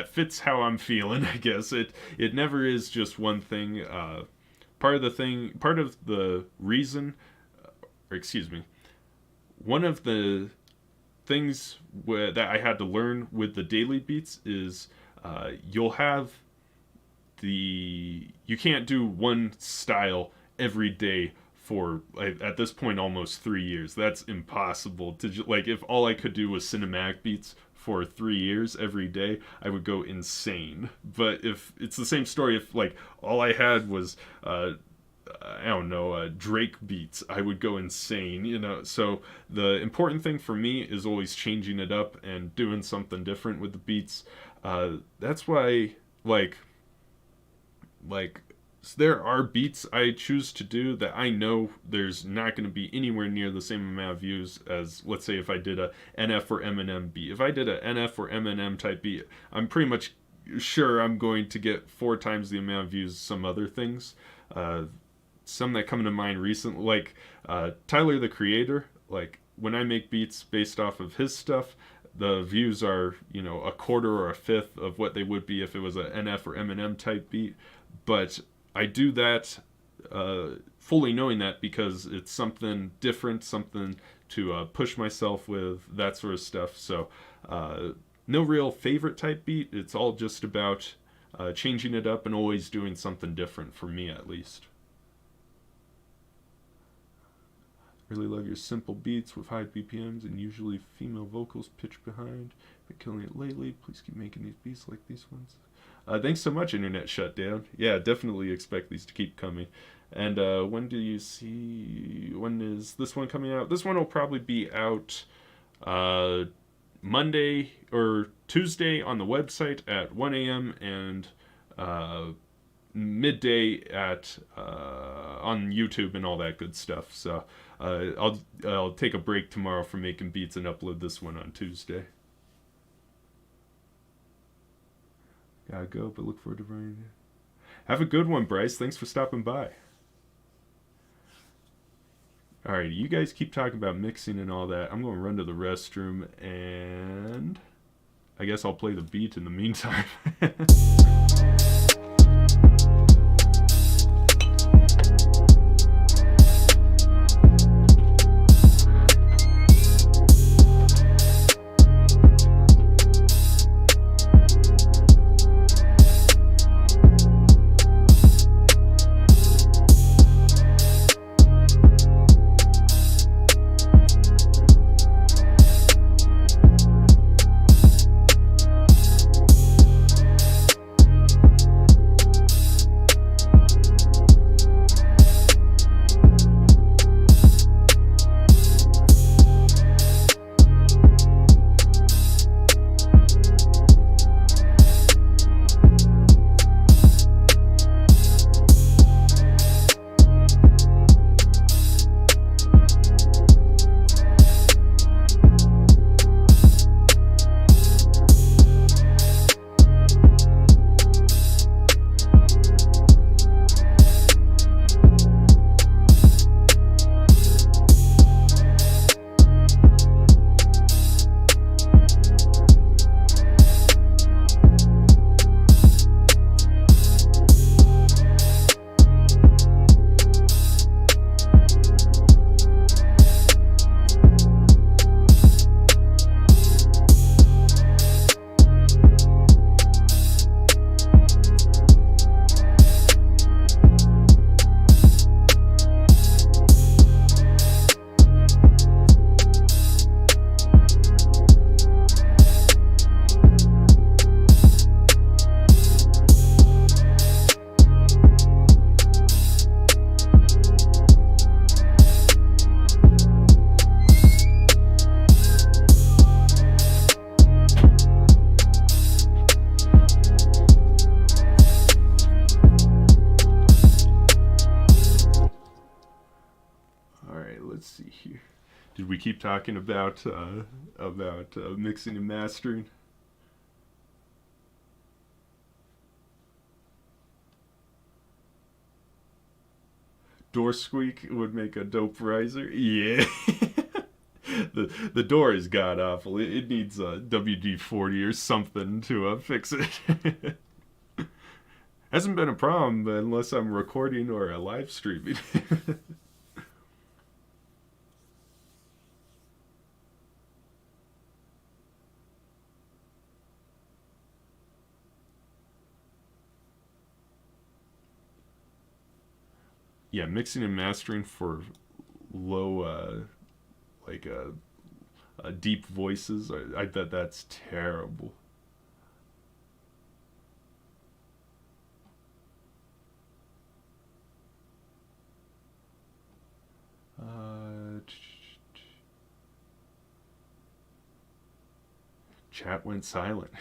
fits how I'm feeling. I guess it never is just one thing. Part of the reason, or excuse me, one of the things that I had to learn with the daily beats is you can't do one style every day for, at this point, almost 3 years. That's impossible to if all I could do was cinematic beats for 3 years every day, I would go insane. But if it's the same story, if all I had was Drake beats, I would go insane. So the important thing for me is always changing it up and doing something different with the beats. That's why, like there are beats I choose to do that I know there's not going to be anywhere near the same amount of views as, let's say, if I did a NF or Eminem beat. If I did a NF or Eminem type beat, I'm pretty much sure I'm going to get 4 times the amount of views as some other things. Uh, some that come to mind recently, like Tyler the Creator. Like when I make beats based off of his stuff, the views are, a quarter or a fifth of what they would be if it was a NF or Eminem type beat. But I do that fully knowing that because it's something different, something to push myself with, that sort of stuff. So no real favorite type beat. It's all just about changing it up and always doing something different, for me at least. Really love your simple beats with high BPMs and usually female vocals pitched behind. Been killing it lately. Please keep making these beats like these ones. Thanks so much, Internet Shutdown. Yeah, definitely expect these to keep coming. And when is this one coming out? This one will probably be out Monday or Tuesday on the website at 1 a.m. and midday at on YouTube and all that good stuff. So I'll take a break tomorrow from making beats and upload this one on Tuesday. Gotta go, but look forward to running it. Have a good one, Bryce. Thanks for stopping by. Alright, you guys keep talking about mixing and all that. I'm going to run to the restroom, and I guess I'll play the beat in the meantime. Let's see here. Did we keep talking about mixing and mastering? Door squeak would make a dope riser. Yeah. the door is god awful. It needs a WD-40 or something to fix it. Hasn't been a problem unless I'm recording or live streaming. Yeah, mixing and mastering for low, deep voices. I bet that's terrible. Chat went silent.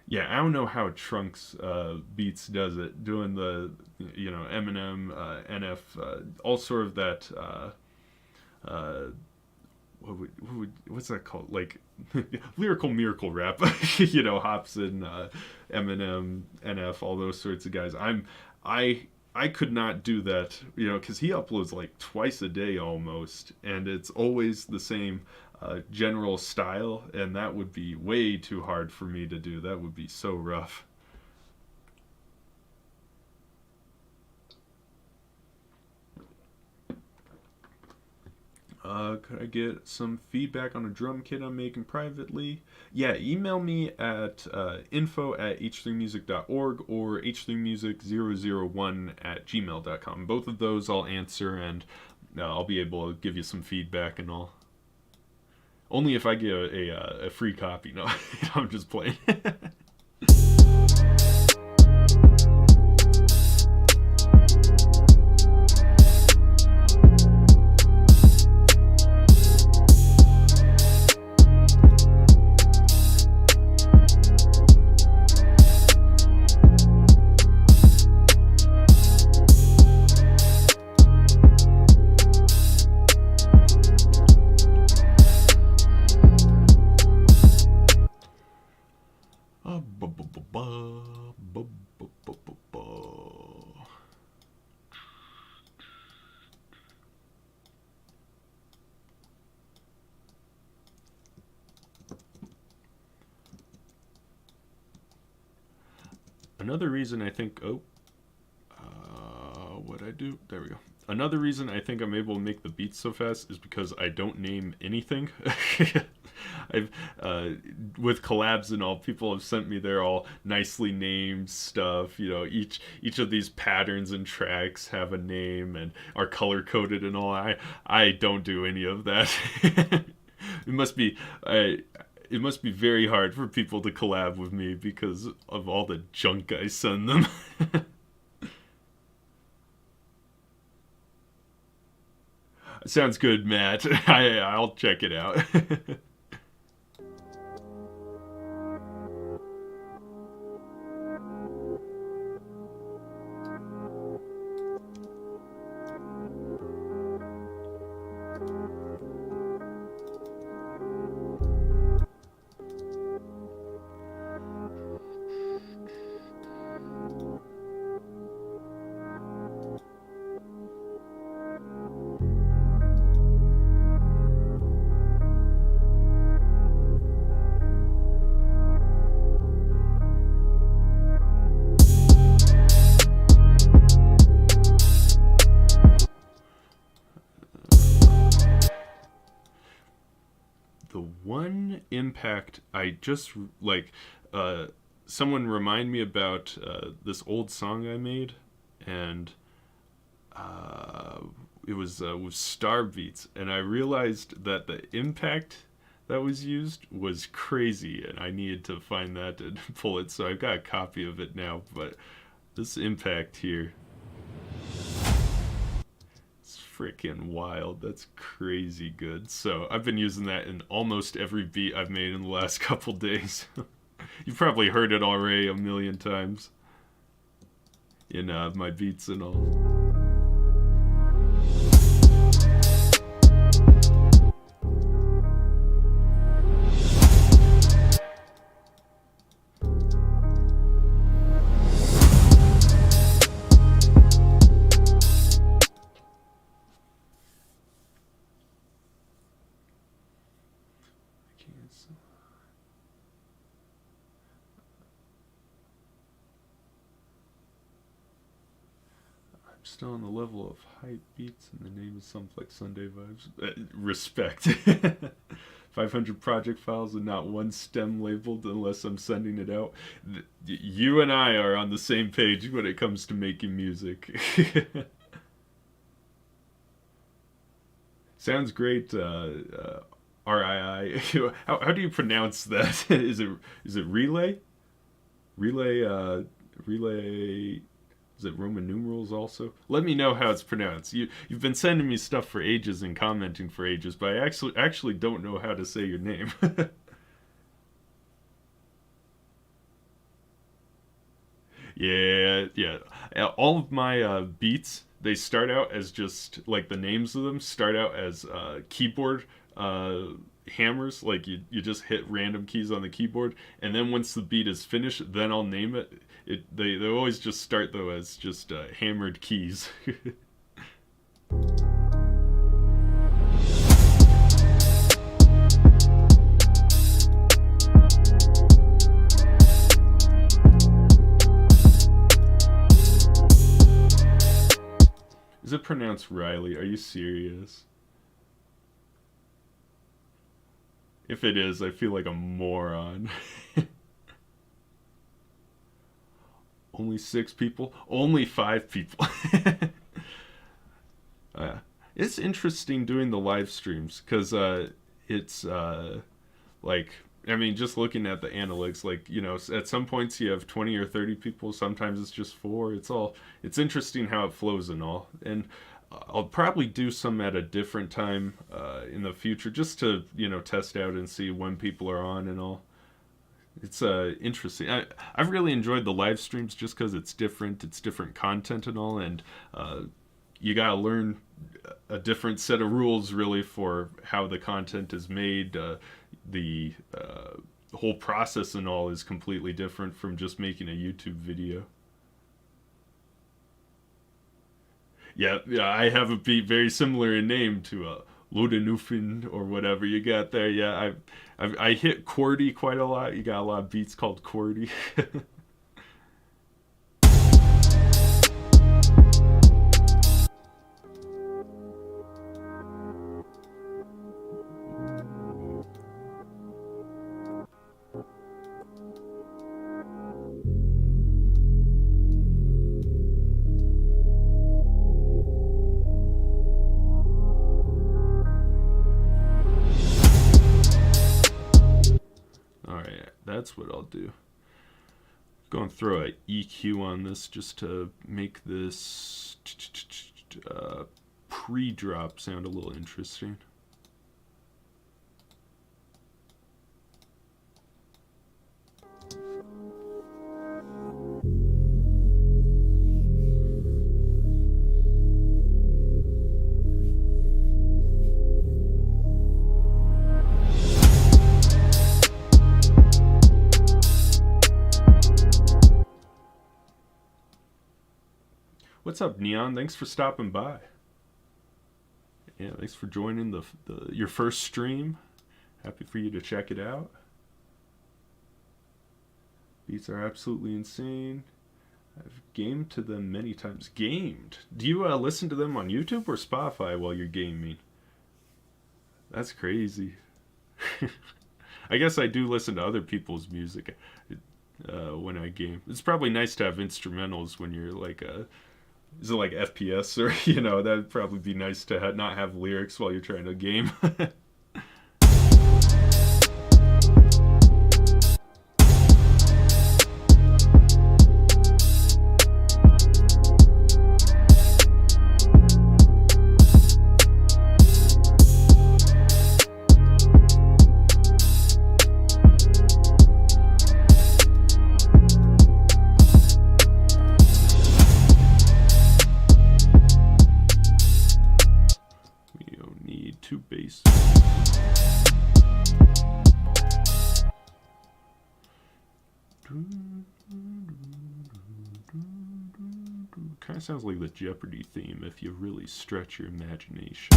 Yeah, I don't know how Trunks Beats does it, doing the Eminem, NF, all sort of that. Uh, what's that called? Like lyrical miracle rap. Hobson, Eminem, NF, all those sorts of guys. I I could not do that, because he uploads like twice a day almost, and it's always the same general style, and that would be way too hard for me to do. That would be so rough. Could I get some feedback on a drum kit I'm making privately? Yeah, email me at info@h3music.org or h3music001@gmail.com. Both of those I'll answer, and I'll be able to give you some feedback and all. Only if I get a free copy. No, I'm just playing. Another reason I think, what I do? There we go. Another reason I think I'm able to make the beats so fast is because I don't name anything. I've with collabs and all, people have sent me their all nicely named stuff. Each of these patterns and tracks have a name and are color coded and all. I don't do any of that. It must be it must be very hard for people to collab with me because of all the junk I send them. Sounds good, Matt. I'll check it out. The one impact I just like, someone remind me about this old song I made, and it was with Star Beats, and I realized that the impact that was used was crazy, and I needed to find that and pull it. So I've got a copy of it now, but this impact here, freaking wild. That's crazy good. So I've been using that in almost every beat I've made in the last couple days. You've probably heard it already a million times in my beats and all. Still on the level of hype beats, and the name is Someplace Sunday Vibes. Respect. 500 project files and not one stem labeled unless I'm sending it out. You and I are on the same page when it comes to making music. Sounds great. RII. How do you pronounce that? Is it relay? Relay. Is it Roman numerals also? Let me know how it's pronounced. You've been sending me stuff for ages and commenting for ages, but I actually don't know how to say your name. Yeah. All of my beats, they start out as just like the names of them start out as keyboard hammers. Like you just hit random keys on the keyboard, and then once the beat is finished, then I'll name it. They always just start though as just hammered keys. Is it pronounced Riley? Are you serious? If it is, I feel like a moron. Only 6 people? Only 5 people. It's interesting doing the live streams because it's like, I mean, just looking at the analytics, like, you know, at some points you have 20 or 30 people, sometimes it's just 4. It's interesting how it flows and all. And I'll probably do some at a different time in the future just to, you know, test out and see when people are on and all. It's interesting. I've really enjoyed the live streams just because it's different content and all, and you gotta learn a different set of rules really for how the content is made. The whole process and all is completely different from just making a YouTube video. Yeah, I have a beat very similar in name to Lodenufin or whatever you got there. Yeah, I hit QWERTY quite a lot. You got a lot of beats called QWERTY. That's what I'll do. Go and throw a EQ on this just to make this pre-drop sound a little interesting. What's up, Neon? Thanks for stopping by. Yeah, thanks for joining your first stream. Happy for you to check it out. Beats are absolutely insane. I've gamed to them many times. Gamed? Do you listen to them on YouTube or Spotify while you're gaming? That's crazy. I guess I do listen to other people's music when I game. It's probably nice to have instrumentals when you're like is it like FPS or, you know, that'd probably be nice to not have lyrics while you're trying to game. Kind of sounds like the Jeopardy theme if you really stretch your imagination.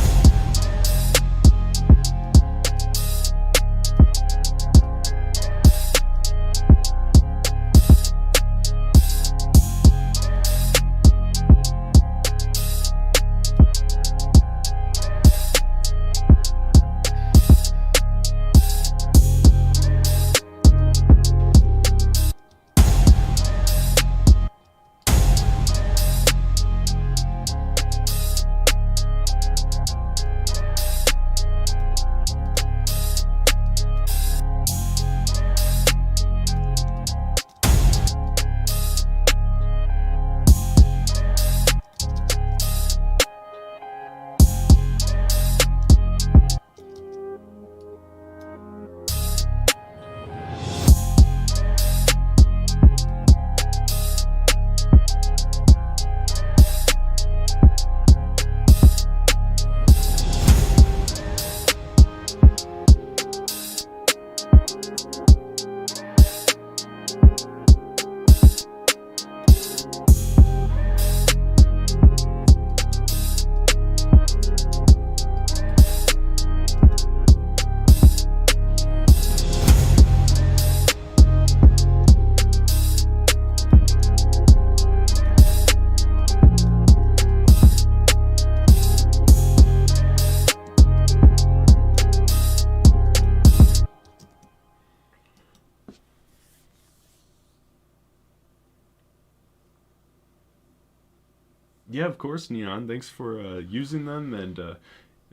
Yeah, of course, Neon. Thanks for using them, and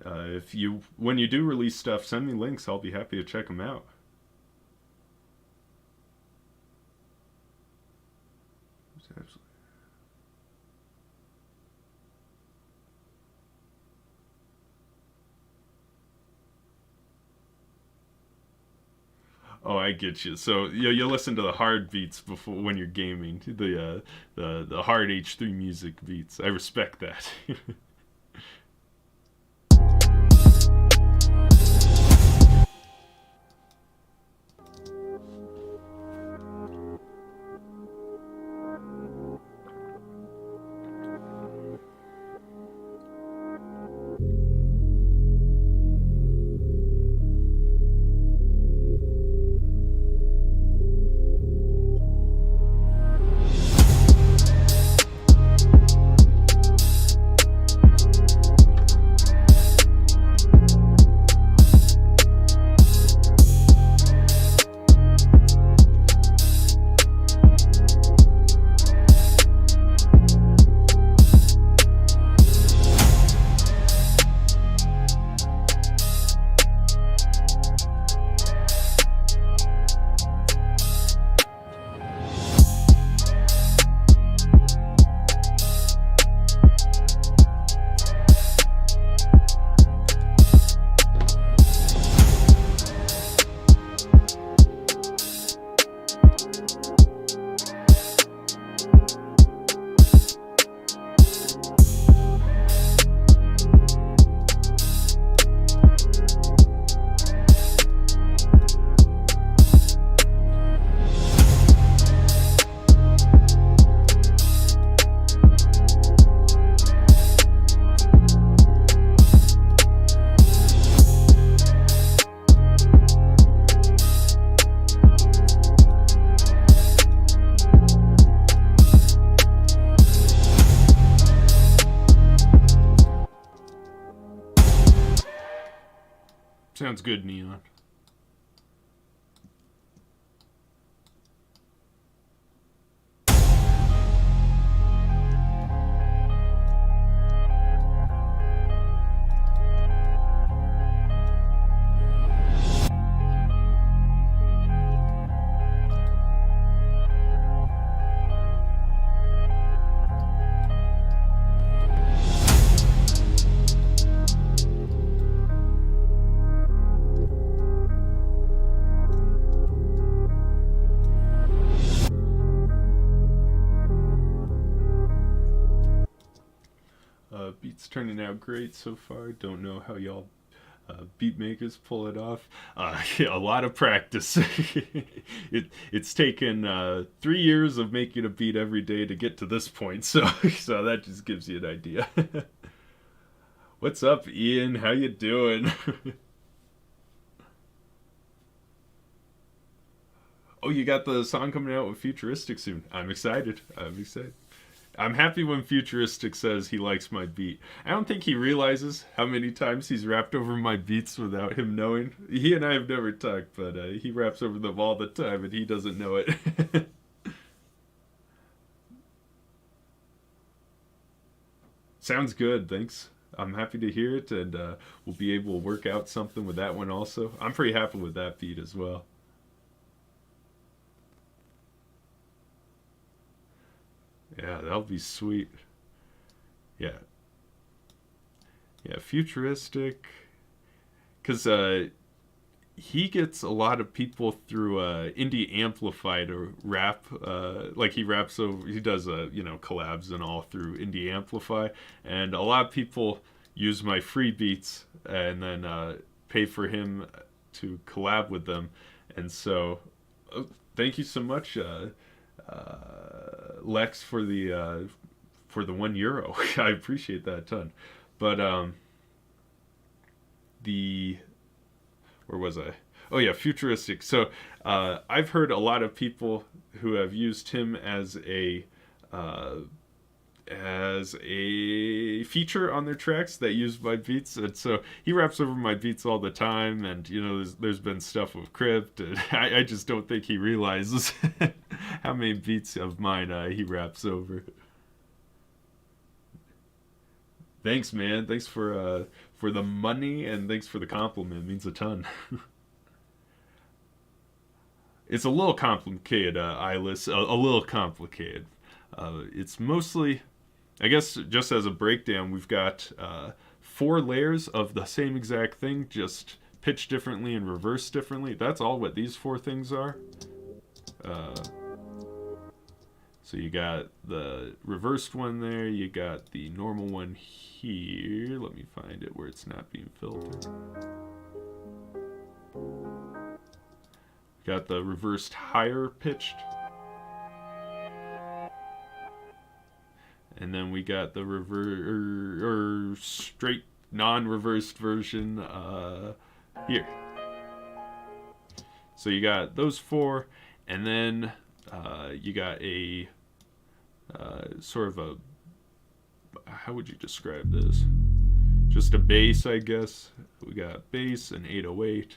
if you when you do release stuff, send me links. I'll be happy to check them out. Oh, I get you. So you listen to the hard beats before when you're gaming, the hard H3 music beats. I respect that. Sounds good, Neon. Beats turning out great so far. Don't know how y'all beat makers pull it off. A lot of practice. It's taken 3 years of making a beat every day to get to this point. So so that just gives you an idea. What's up, Ian? How you doing? Oh, you got the song coming out with Futuristic soon. I'm excited. I'm excited. I'm happy when Futuristic says he likes my beat. I don't think he realizes how many times he's rapped over my beats without him knowing. He and I have never talked, but he raps over them all the time and he doesn't know it. Sounds good, thanks. I'm happy to hear it, and we'll be able to work out something with that one also. I'm pretty happy with that beat as well. Yeah, that'll be sweet. Yeah, yeah, Futuristic. Because he gets a lot of people through Indie Amplify to rap. Like he raps over, he does collabs and all through Indie Amplify, and a lot of people use my free beats and then pay for him to collab with them. And so, thank you so much, Lex, for the €1. I appreciate that a ton. But the where was I? Oh yeah, Futuristic. So I've heard a lot of people who have used him uh, as a feature on their tracks that use my beats, and so he raps over my beats all the time. And there's been stuff with Crypt, and I just don't think he realizes how many beats of mine he raps over. Thanks, man. Thanks for the money and thanks for the compliment. It means a ton. It's a little complicated, Eyeless. A little complicated. It's mostly, I guess, just as a breakdown, we've got 4 layers of the same exact thing, just pitched differently and reversed differently. That's all what these 4 things are. Uh, so you got the reversed one there, you got the normal one here. Let me find it where it's not being filtered. Got the reversed higher pitched. And then we got the straight non-reversed version here. So you got those 4, and then you got a sort of a, how would you describe this? Just a bass, I guess. We got bass, an 808,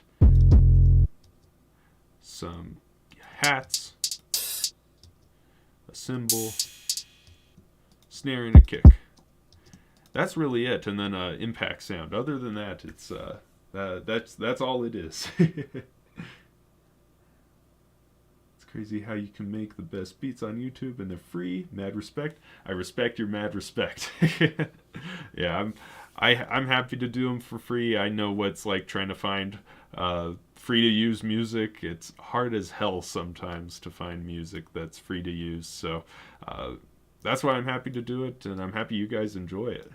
some hats, a cymbal, snare, and a kick. That's really it, and then impact sound. Other than that, it's that's all it is. It's crazy how you can make the best beats on YouTube and they're free. Mad respect. I respect your mad respect. Yeah, I'm happy to do them for free. I know what it's like trying to find free to use music. It's hard as hell sometimes to find music that's free to use. So that's why I'm happy to do it, and I'm happy you guys enjoy it.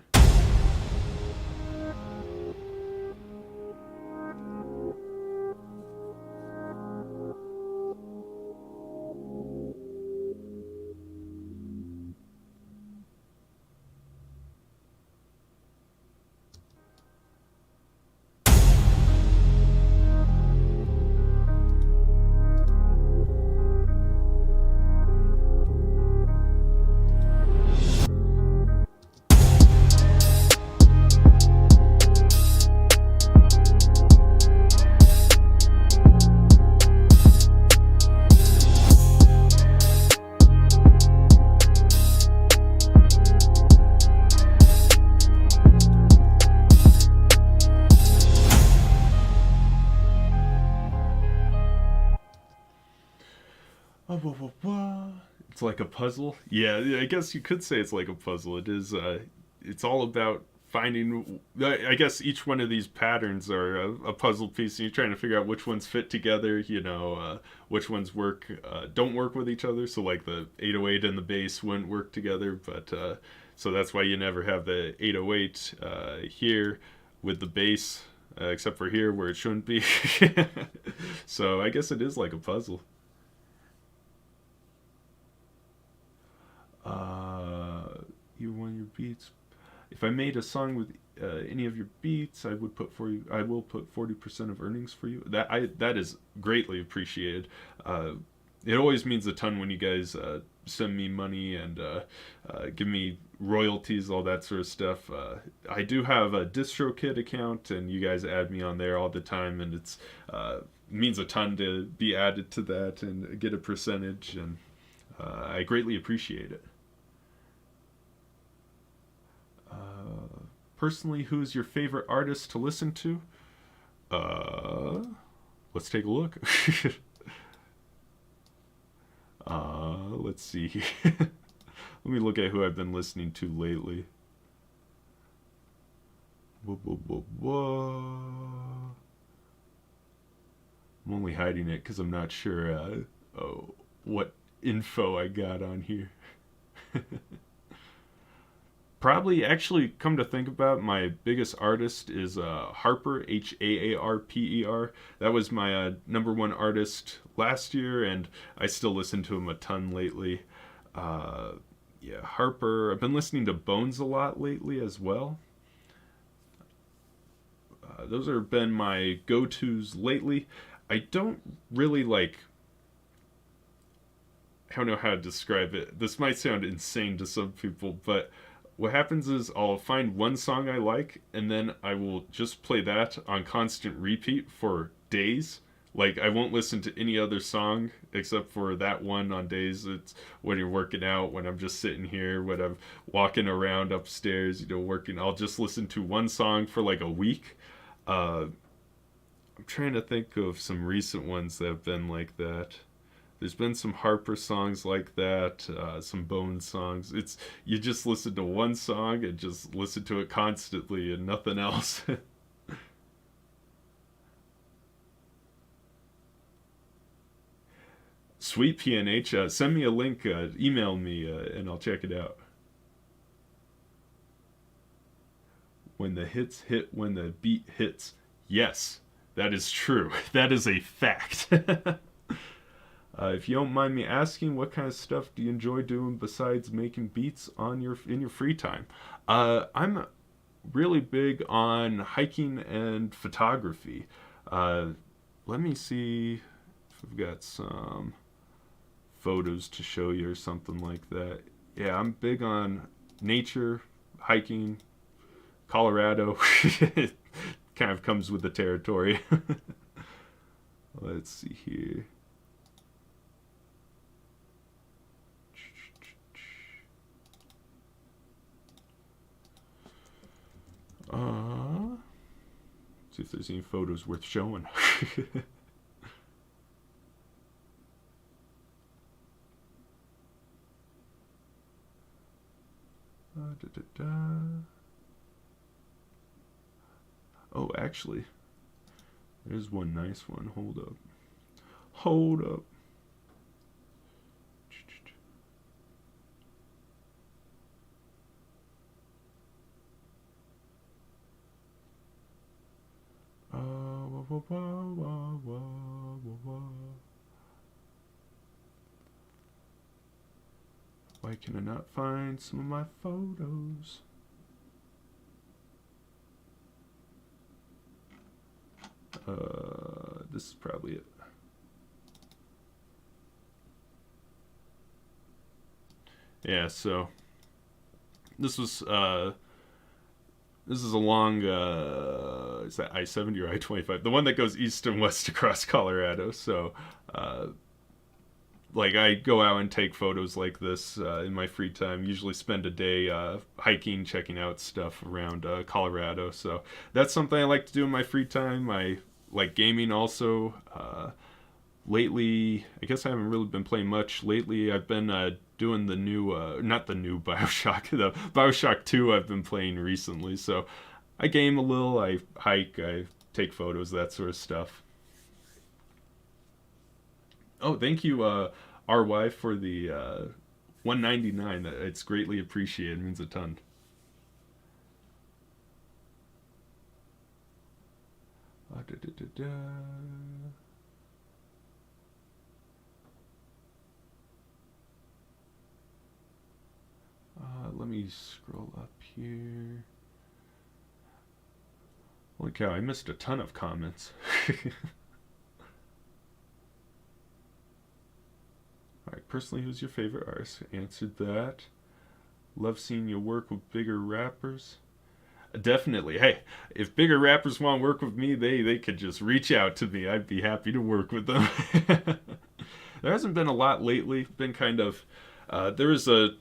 It's like a puzzle. Yeah, I guess you could say it's like a puzzle. It is. It's all about finding. I guess each one of these patterns are a puzzle piece, and you're trying to figure out which ones fit together. Which ones don't work with each other. So like the 808 and the bass wouldn't work together, but so that's why you never have the 808 here with the bass, except for here where it shouldn't be. So I guess it is like a puzzle. You want your beats. If I made a song with any of your beats, I will put 40% of earnings for you. That is greatly appreciated. It always means a ton when you guys send me money and give me royalties, all that sort of stuff. I do have a DistroKid account, and you guys add me on there all the time, and it's means a ton to be added to that and get a percentage, and I greatly appreciate it. Personally, who's your favorite artist to listen to? Let's take a look. Let's see. Let me look at who I've been listening to lately. I'm only hiding it because I'm not sure what info I got on here. Probably, actually, come to think about, my biggest artist is Harper, Haarper. That was my #1 artist last year, and I still listen to him a ton lately. Yeah, Harper. I've been listening to Bones a lot lately as well. Those have been my go-tos lately. I don't really I don't know how to describe it. This might sound insane to some people, but what happens is I'll find one song I like, and then I will just play that on constant repeat for days. Like I won't listen to any other song except for that one on days it's when you're working out, when I'm just sitting here, when I'm walking around upstairs, working. I'll just listen to one song for like a week. I'm trying to think of some recent ones that have been like that. There's been some Harper songs like that, some Bone songs. It's you just listen to one song and just listen to it constantly and nothing else. Sweet PNH, send me a link, email me, and I'll check it out. When the hits hit, when the beat hits. Yes, that is true. That is a fact. If you don't mind me asking, what kind of stuff do you enjoy doing besides making beats on your in your free time? I'm really big on hiking and photography. Uh, Let me see if I've got some photos to show you or something like that. Yeah, I'm big on nature, hiking, Colorado. It kind of comes with the territory. Let's see here. See if there's any photos worth showing. Da, da, da. Oh, actually, there's one nice one. Hold up. Hold up. Wah, wah, wah, wah. Why can I not find some of my photos? This is probably it. Yeah, so this was this is along is that I-70 or I-25? The one that goes east and west across Colorado. So like I go out and take photos like this in my free time. Usually spend a day hiking, checking out stuff around Colorado. So that's something I like to do in my free time. I like gaming also. Lately, I guess I haven't really been playing much. Lately, I've been doing the new, not the new Bioshock, the Bioshock 2 I've been playing recently. So I game a little, I hike, I take photos, that sort of stuff. Oh, thank you, RY, for the 199. It's greatly appreciated. It means a ton. Da, da, da, da. Let me scroll up here. Holy cow, I missed a ton of comments. Alright, personally, who's your favorite artist? Answered that. Love seeing you work with bigger rappers. Definitely. Hey, if bigger rappers want to work with me, they could just reach out to me. I'd be happy to work with them. There hasn't been a lot lately. Been kind of. There was a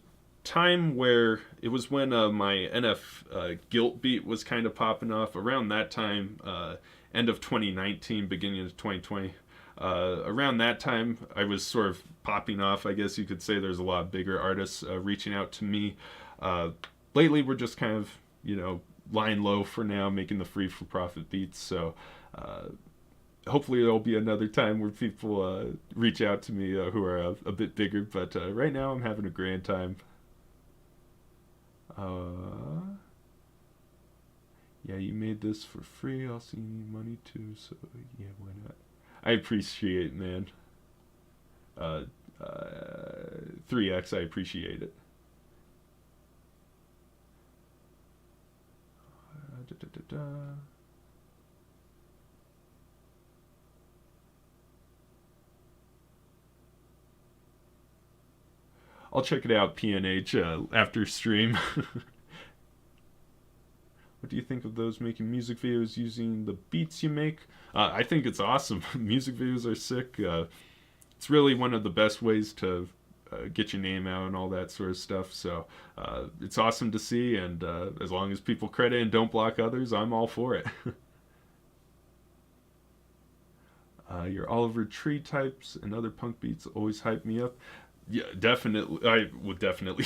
time where it was when my NF Guilt beat was kind of popping off. Around that time, end of 2019, beginning of 2020. Around that time, I was sort of popping off. I guess you could say there's a lot of bigger artists reaching out to me. Lately, we're just kind of, lying low for now, making the free for profit beats. So hopefully there'll be another time where people reach out to me who are a bit bigger. But right now, I'm having a grand time. Yeah, you made this for free. I'll see you need money too. So yeah, why not? I appreciate it, man. 3x, I appreciate it. Da, da, da, da. I'll check it out, PNH, after stream. What do you think of those making music videos using the beats you make? I think it's awesome. Music videos are sick. It's really one of the best ways to get your name out and all that sort of stuff. So it's awesome to see, and as long as people credit and don't block others, I'm all for it. Your Oliver Tree types and other punk beats always hype me up. Yeah, definitely. I would definitely.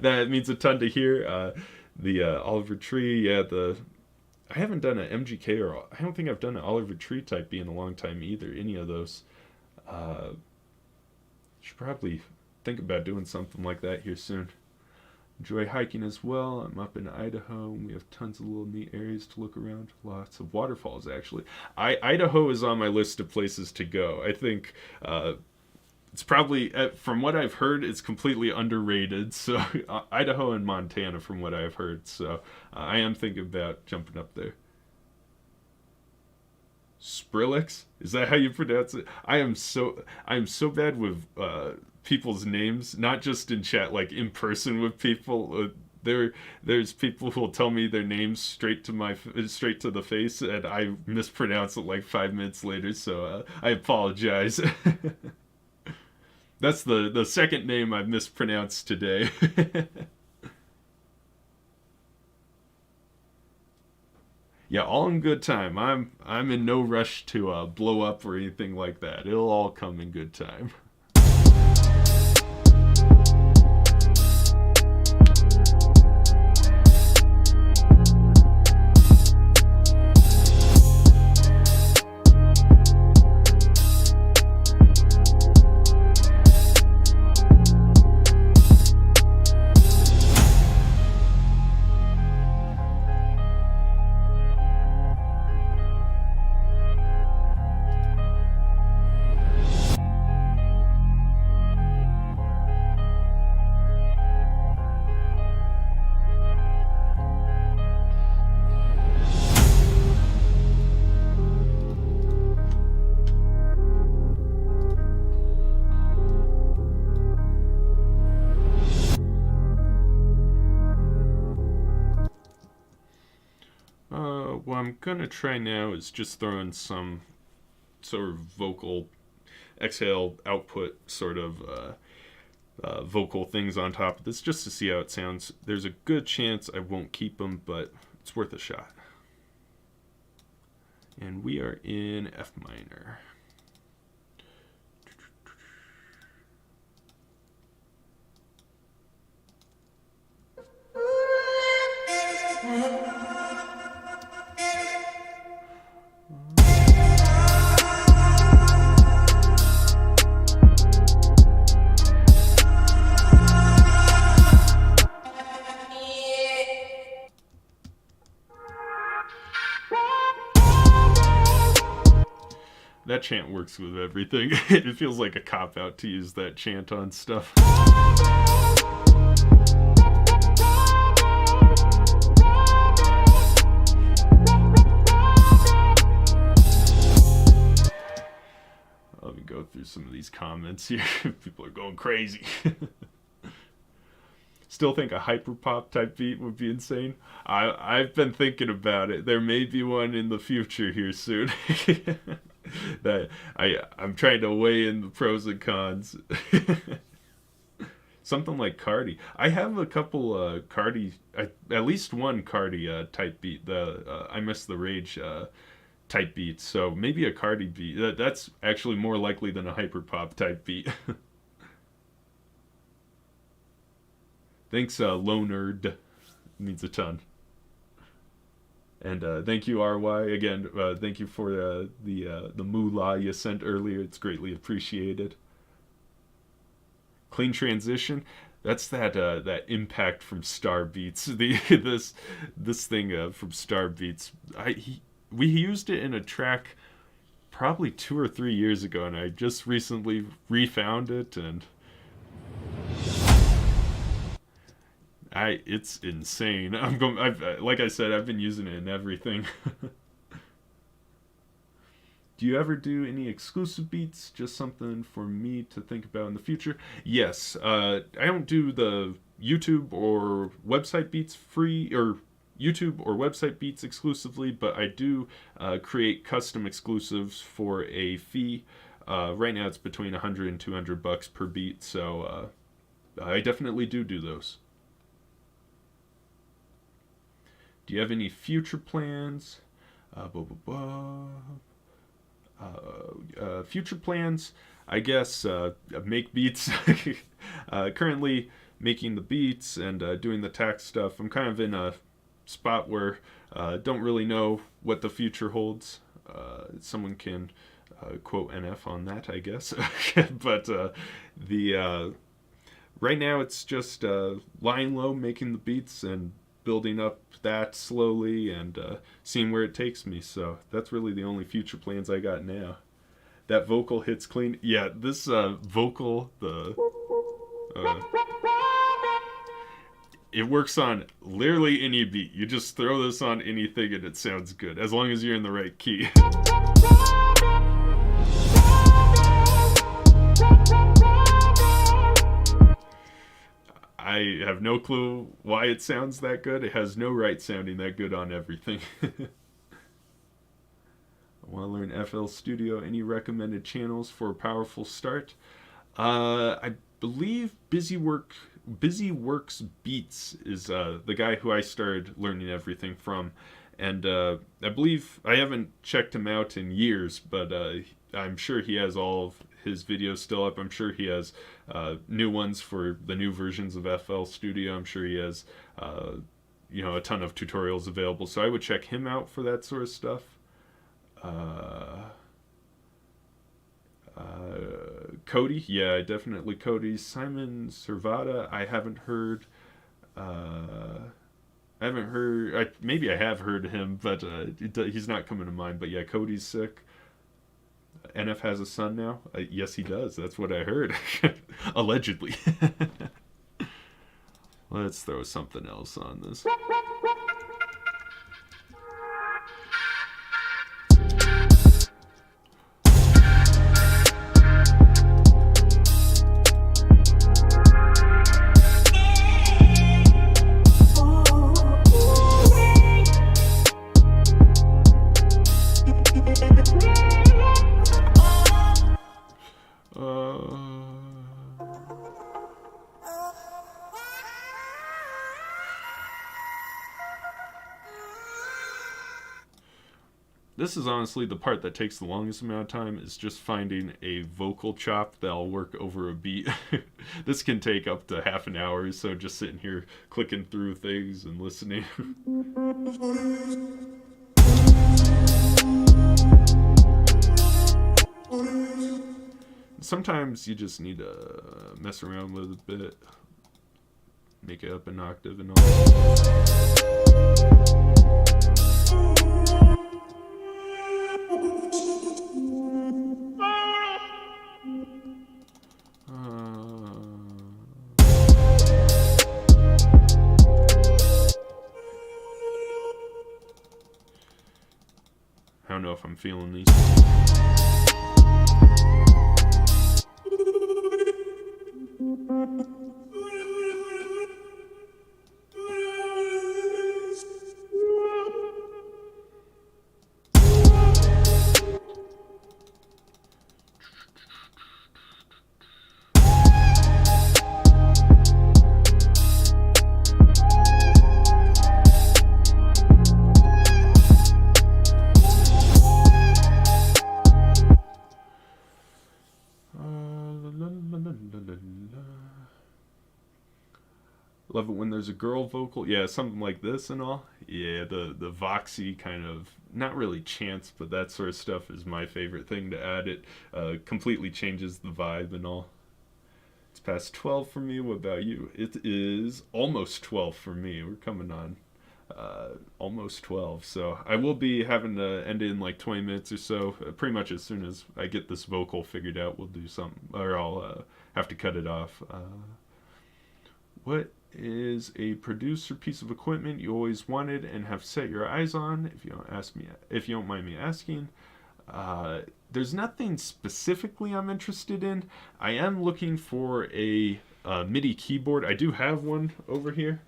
That means a ton to hear. The Oliver Tree, yeah. I haven't done an MGK, or I don't think I've done an Oliver Tree type beat in a long time either. Any of those. Should probably think about doing something like that here soon. Enjoy hiking as well. I'm up in Idaho, and we have tons of little neat areas to look around. Lots of waterfalls, actually. Idaho is on my list of places to go. I think it's probably, from what I've heard, it's completely underrated. So Idaho and Montana, from what I've heard. So I am thinking about jumping up there. Skrillex? Is that how you pronounce it? I am so bad with people's names, not just in chat, like in person with people. There's people who will tell me their names straight to the face, and I mispronounce it like 5 minutes later. So I apologize. That's the second name I've mispronounced today. Yeah, all in good time. I'm in no rush to blow up or anything like that. It'll all come in good time. What I'm gonna try now is just throwing some sort of vocal exhale output sort of vocal things on top of this just to see how it sounds. There's a good chance I won't keep them, but it's worth a shot. And we are in F minor. That chant works with everything. It feels like a cop-out to use that chant on stuff. Let me go through some of these comments here. People are going crazy. Still think a hyperpop type beat would be insane. I've been thinking about it. There may be one in the future here soon. That I'm trying to weigh in the pros and cons. Something like Cardi. I have a couple Cardi, at least one Cardi type beat. The I Miss the Rage type beat. So maybe a Cardi beat. That's actually more likely than a hyperpop type beat. Thanks, Low Nerd. It means a ton. And thank you, RY. Again, thank you for the moolah you sent earlier. It's greatly appreciated. Clean transition. That's that impact from Star Beats. This thing from Star Beats. We used it in a track probably 2 or 3 years ago, and I just recently refound it, and it's insane. Like I said, I've been using it in everything. Do you ever do any exclusive beats? Just something for me to think about in the future. Yes, I don't do the YouTube or website beats free, or YouTube or website beats exclusively, but I do create custom exclusives for a fee. Right now it's between 100 and 200 bucks per beat, so I definitely do those. Do you have any future plans? Future plans, I guess, make beats. Currently making the beats and doing the tax stuff. I'm kind of in a spot where don't really know what the future holds. Someone can quote NF on that, I guess. But the right now it's just lying low, making the beats and building up that slowly and seeing where it takes me. So that's really the only future plans I got now. That vocal hits clean. Yeah, this vocal, it works on literally any beat. You just throw this on anything and it sounds good, as long as you're in the right key. I have no clue why it sounds that good. It has no right sounding that good on everything. I want to learn FL Studio. Any recommended channels for a powerful start? I believe Busy Works Beats is the guy who I started learning everything from. And I believe, I haven't checked him out in years, but I'm sure he has all of his videos still up. I'm sure he has new ones for the new versions of FL Studio. I'm sure he has a ton of tutorials available. So I would check him out for that sort of stuff. Cody, yeah, definitely Cody. Simon Servata, I haven't heard. Maybe I have heard him, but he's not coming to mind. But yeah, Cody's sick. NF has a son now. Yes, he does. That's what I heard. Allegedly. Let's throw something else on this. This is honestly the part that takes the longest amount of time, is just finding a vocal chop that'll work over a beat. This can take up to half an hour, so just sitting here clicking through things and listening. Sometimes you just need to mess around with it a bit, make it up an octave and all. I don't know if I'm feeling these. Love it when there's a girl vocal. Yeah, something like this and all. Yeah, the voxy kind of, not really chants, but that sort of stuff is my favorite thing to add. It completely changes the vibe and all. It's past 12 for me. What about you? It is almost 12 for me. We're coming on almost 12. So I will be having to end it in like 20 minutes or so. Pretty much as soon as I get this vocal figured out, we'll do something, or I'll have to cut it off. What is a producer piece of equipment you always wanted and have set your eyes on? If you don't mind me asking. There's nothing specifically I'm interested in. I am looking for a MIDI keyboard. I do have one over here,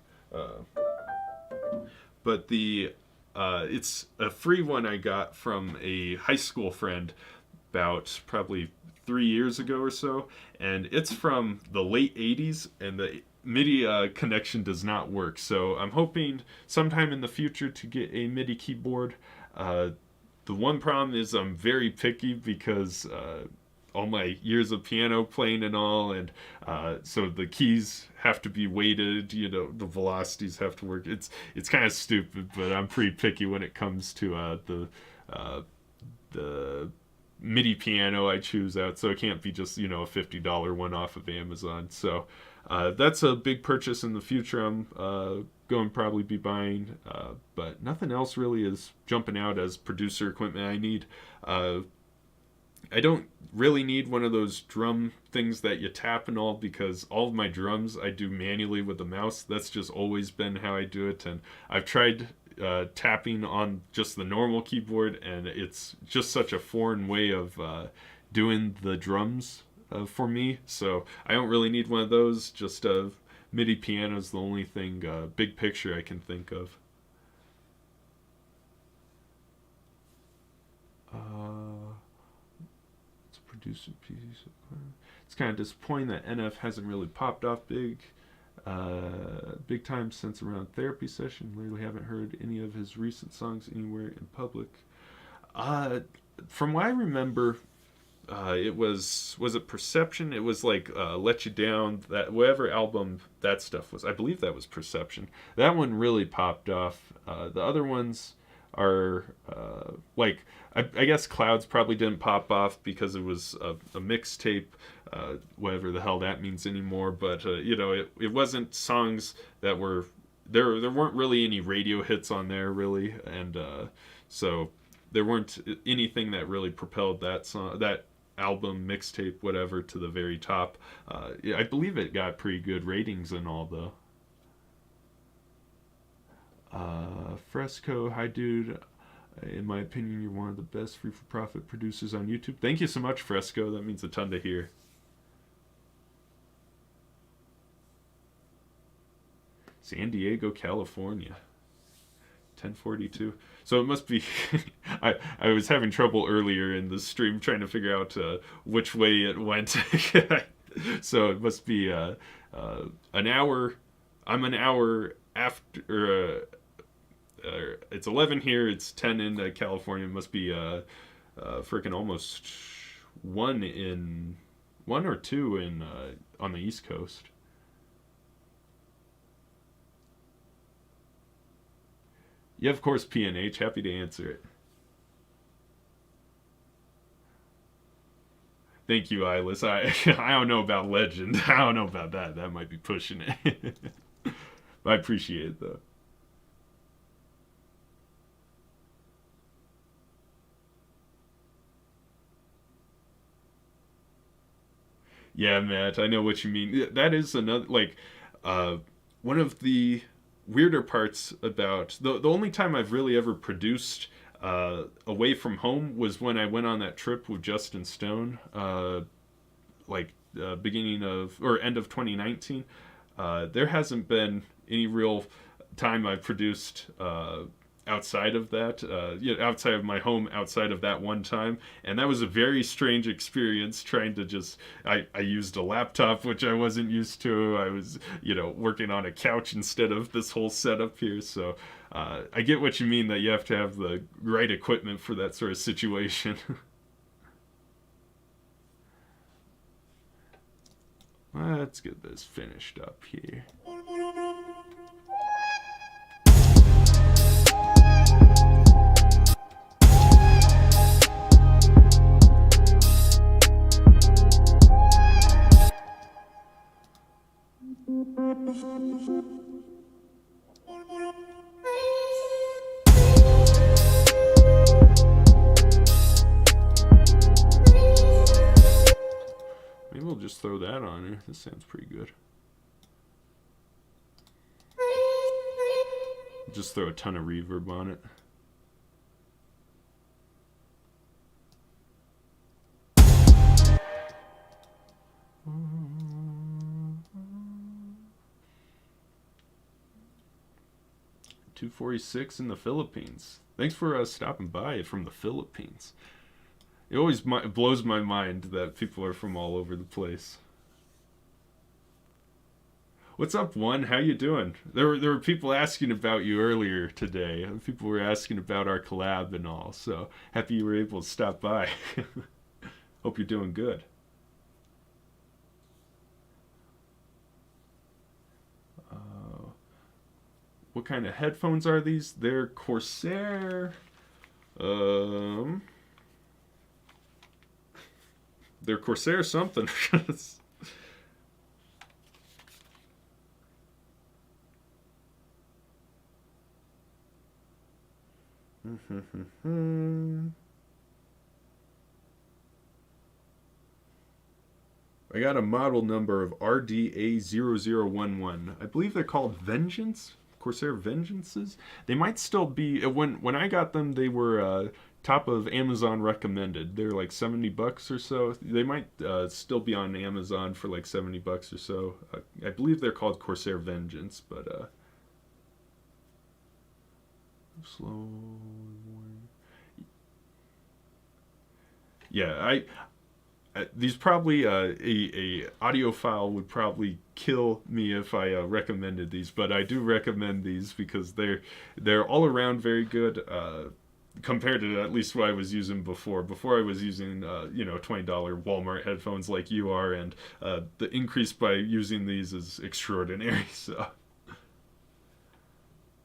but it's a free one I got from a high school friend about probably 3 years ago or so, and it's from the late 80s, and the MIDI connection does not work. So I'm hoping sometime in the future to get a MIDI keyboard. The one problem is I'm very picky because all my years of piano playing and all, and so the keys have to be weighted. You know, the velocities have to work. It's kind of stupid, but I'm pretty picky when it comes to the MIDI piano I choose out, so it can't be just, you know, a $50 one off of Amazon. So that's a big purchase in the future. I'm going to probably be buying, but nothing else really is jumping out as producer equipment I need. I don't really need one of those drum things that you tap and all, because all of my drums I do manually with the mouse. That's just always been how I do it, and I've tried tapping on just the normal keyboard, and it's just such a foreign way of doing the drums for me. So I don't really need one of those. Just MIDI piano is the only thing big picture I can think of. It's a producer piece. It's kind of disappointing that NF hasn't really popped off big time since around therapy session. Literally haven't heard any of his recent songs anywhere in public. From what I remember, it was it Perception? It was like Let You Down, that whatever album that stuff was. I believe that was Perception. That one really popped off. The other ones are like I guess Clouds probably didn't pop off because it was a mixtape, whatever the hell that means anymore. But you know, it wasn't songs that were there. There weren't really any radio hits on there really, and so there weren't anything that really propelled that song, that album, mixtape, whatever, to the very top. I believe it got pretty good ratings and all though. Fresco, hi dude. In my opinion, you're one of the best free-for-profit producers on YouTube. Thank you so much, Fresco. That means a ton to hear. San Diego, California. 10:42. So it must be. I was having trouble earlier in the stream trying to figure out which way it went. So it must be an hour. I'm an hour after. It's 11 here. It's 10 in California. It must be freaking almost one or two in on the East Coast. Yeah, of course, PNH. Happy to answer it. Thank you, Eyeless. I don't know about Legend. I don't know about that. That might be pushing it. But I appreciate it, though. Yeah, Matt, I know what you mean. That is another, like, one of the weirder parts about the only time I've really ever produced away from home was when I went on that trip with Justin Stone, beginning of or end of 2019. There hasn't been any real time I've produced outside of that, outside of my home, outside of that one time. And that was a very strange experience trying to just, I used a laptop, which I wasn't used to. I was, working on a couch instead of this whole setup here. So I get what you mean that you have to have the right equipment for that sort of situation. Let's get this finished up here. Maybe we'll just throw that on here. This sounds pretty good. Just throw a ton of reverb on it. 246 in the Philippines. Thanks for stopping by from the Philippines. It always blows my mind that people are from all over the place. What's up, One? How you doing? There were people asking about you earlier today. People were asking about our collab and all. So happy you were able to stop by. Hope you're doing good. What kind of headphones are these? They're Corsair. They're Corsair something. I got a model number of RDA0011. I believe they're called Vengeance. Corsair Vengeances. They might still be, when I got them, they were top of Amazon recommended. They're like $70 or so. They might still be on Amazon for like $70 or so. I believe they're called Corsair Vengeance, but slow. Yeah, these probably a audiophile would probably kill me if I recommended these, but I do recommend these because they're all around very good compared to at least what I was using before. Before I was using $20 Walmart headphones like you are, and the increase by using these is extraordinary. So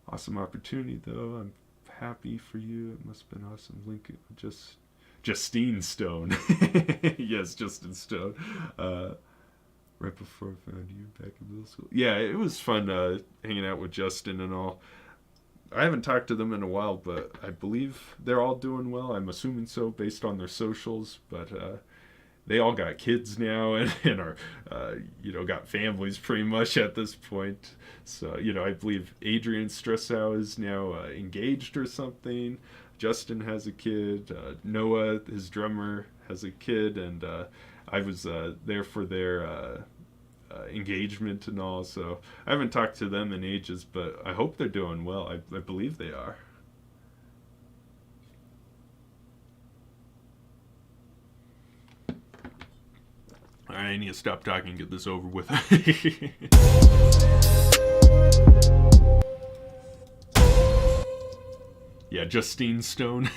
awesome opportunity though. I'm happy for you. It must have been awesome. Link Justine Stone. Yes, Justin Stone. Right before I found you back in middle school. Yeah, it was fun hanging out with Justin and all. I haven't talked to them in a while, but I believe they're all doing well. I'm assuming so based on their socials, but they all got kids now and are, got families pretty much at this point. So, I believe Adrian Stressow is now engaged or something. Justin has a kid. Noah, his drummer, has a kid, and I was there for their engagement and all. So I haven't talked to them in ages, but I hope they're doing well. I believe they are. All right, I need to stop talking and get this over with. Yeah, Justine Stone.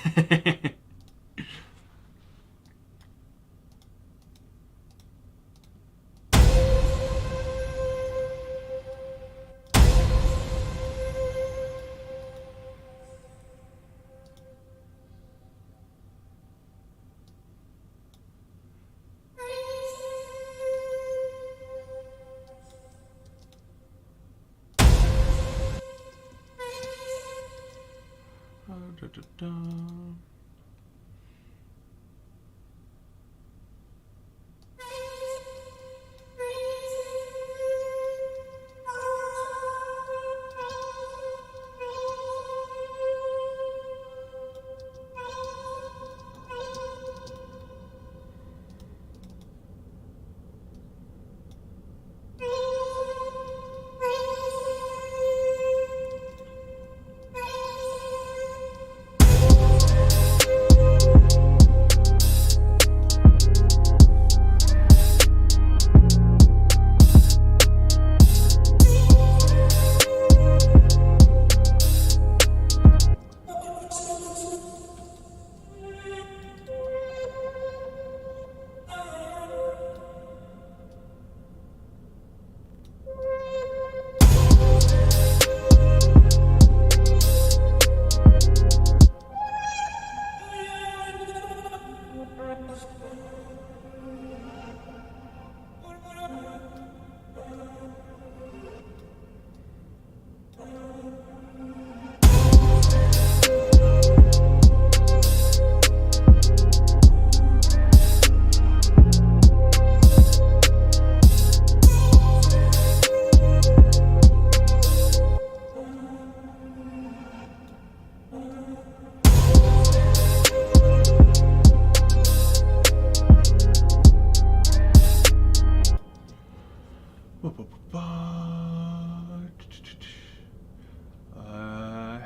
Da, da, da.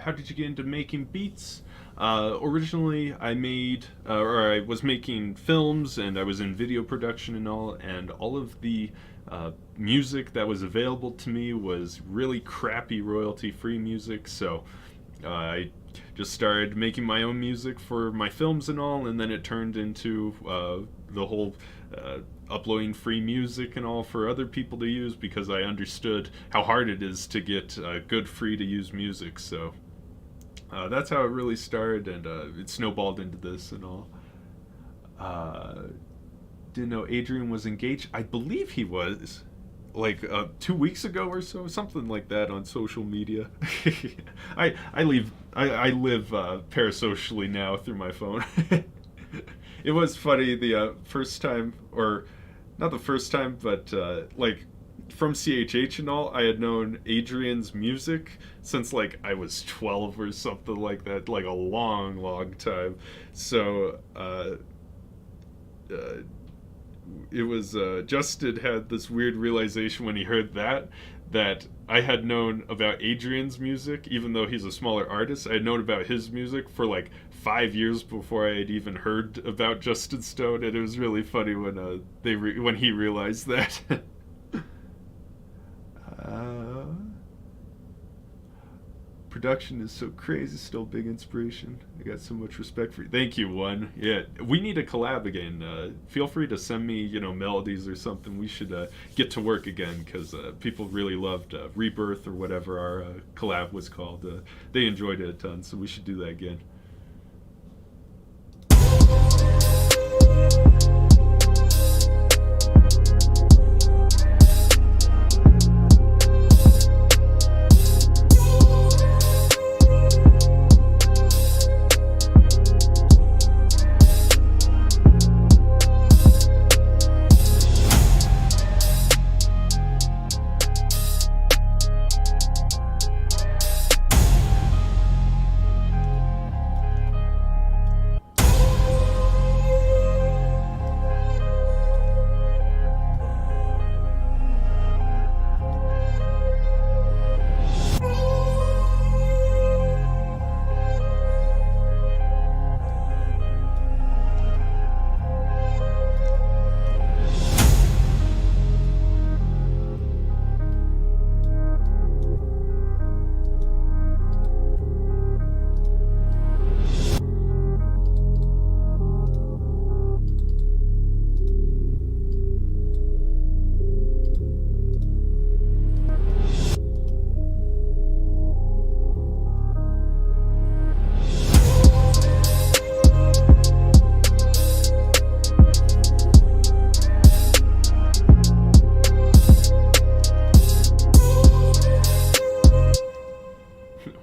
how did you get into making beats? Originally, I was making films, and I was in video production and all of the music that was available to me was really crappy royalty-free music. So I just started making my own music for my films and all, and then it turned into the whole uploading free music and all for other people to use, because I understood how hard it is to get good free to use music. So that's how it really started, and it snowballed into this and all. Didn't know Adrian was engaged. I believe he was, like 2 weeks ago or so, something like that, on social media. I live parasocially now through my phone. It was funny the first time, or not the first time, but like from CHH and all, I had known Adrian's music since like I was 12 or something like that, like a long time. So it was Justin had this weird realization when he heard that I had known about Adrian's music, even though he's a smaller artist. I had known about his music for like 5 years before I had even heard about Justin Stone, and it was really funny when when he realized that. Production is so crazy, still big inspiration. I got so much respect for you. Thank you, One. Yeah, we need to collab again. Feel free to send me, melodies or something. We should get to work again, because people really loved Rebirth, or whatever our collab was called. They enjoyed it a ton, so we should do that again.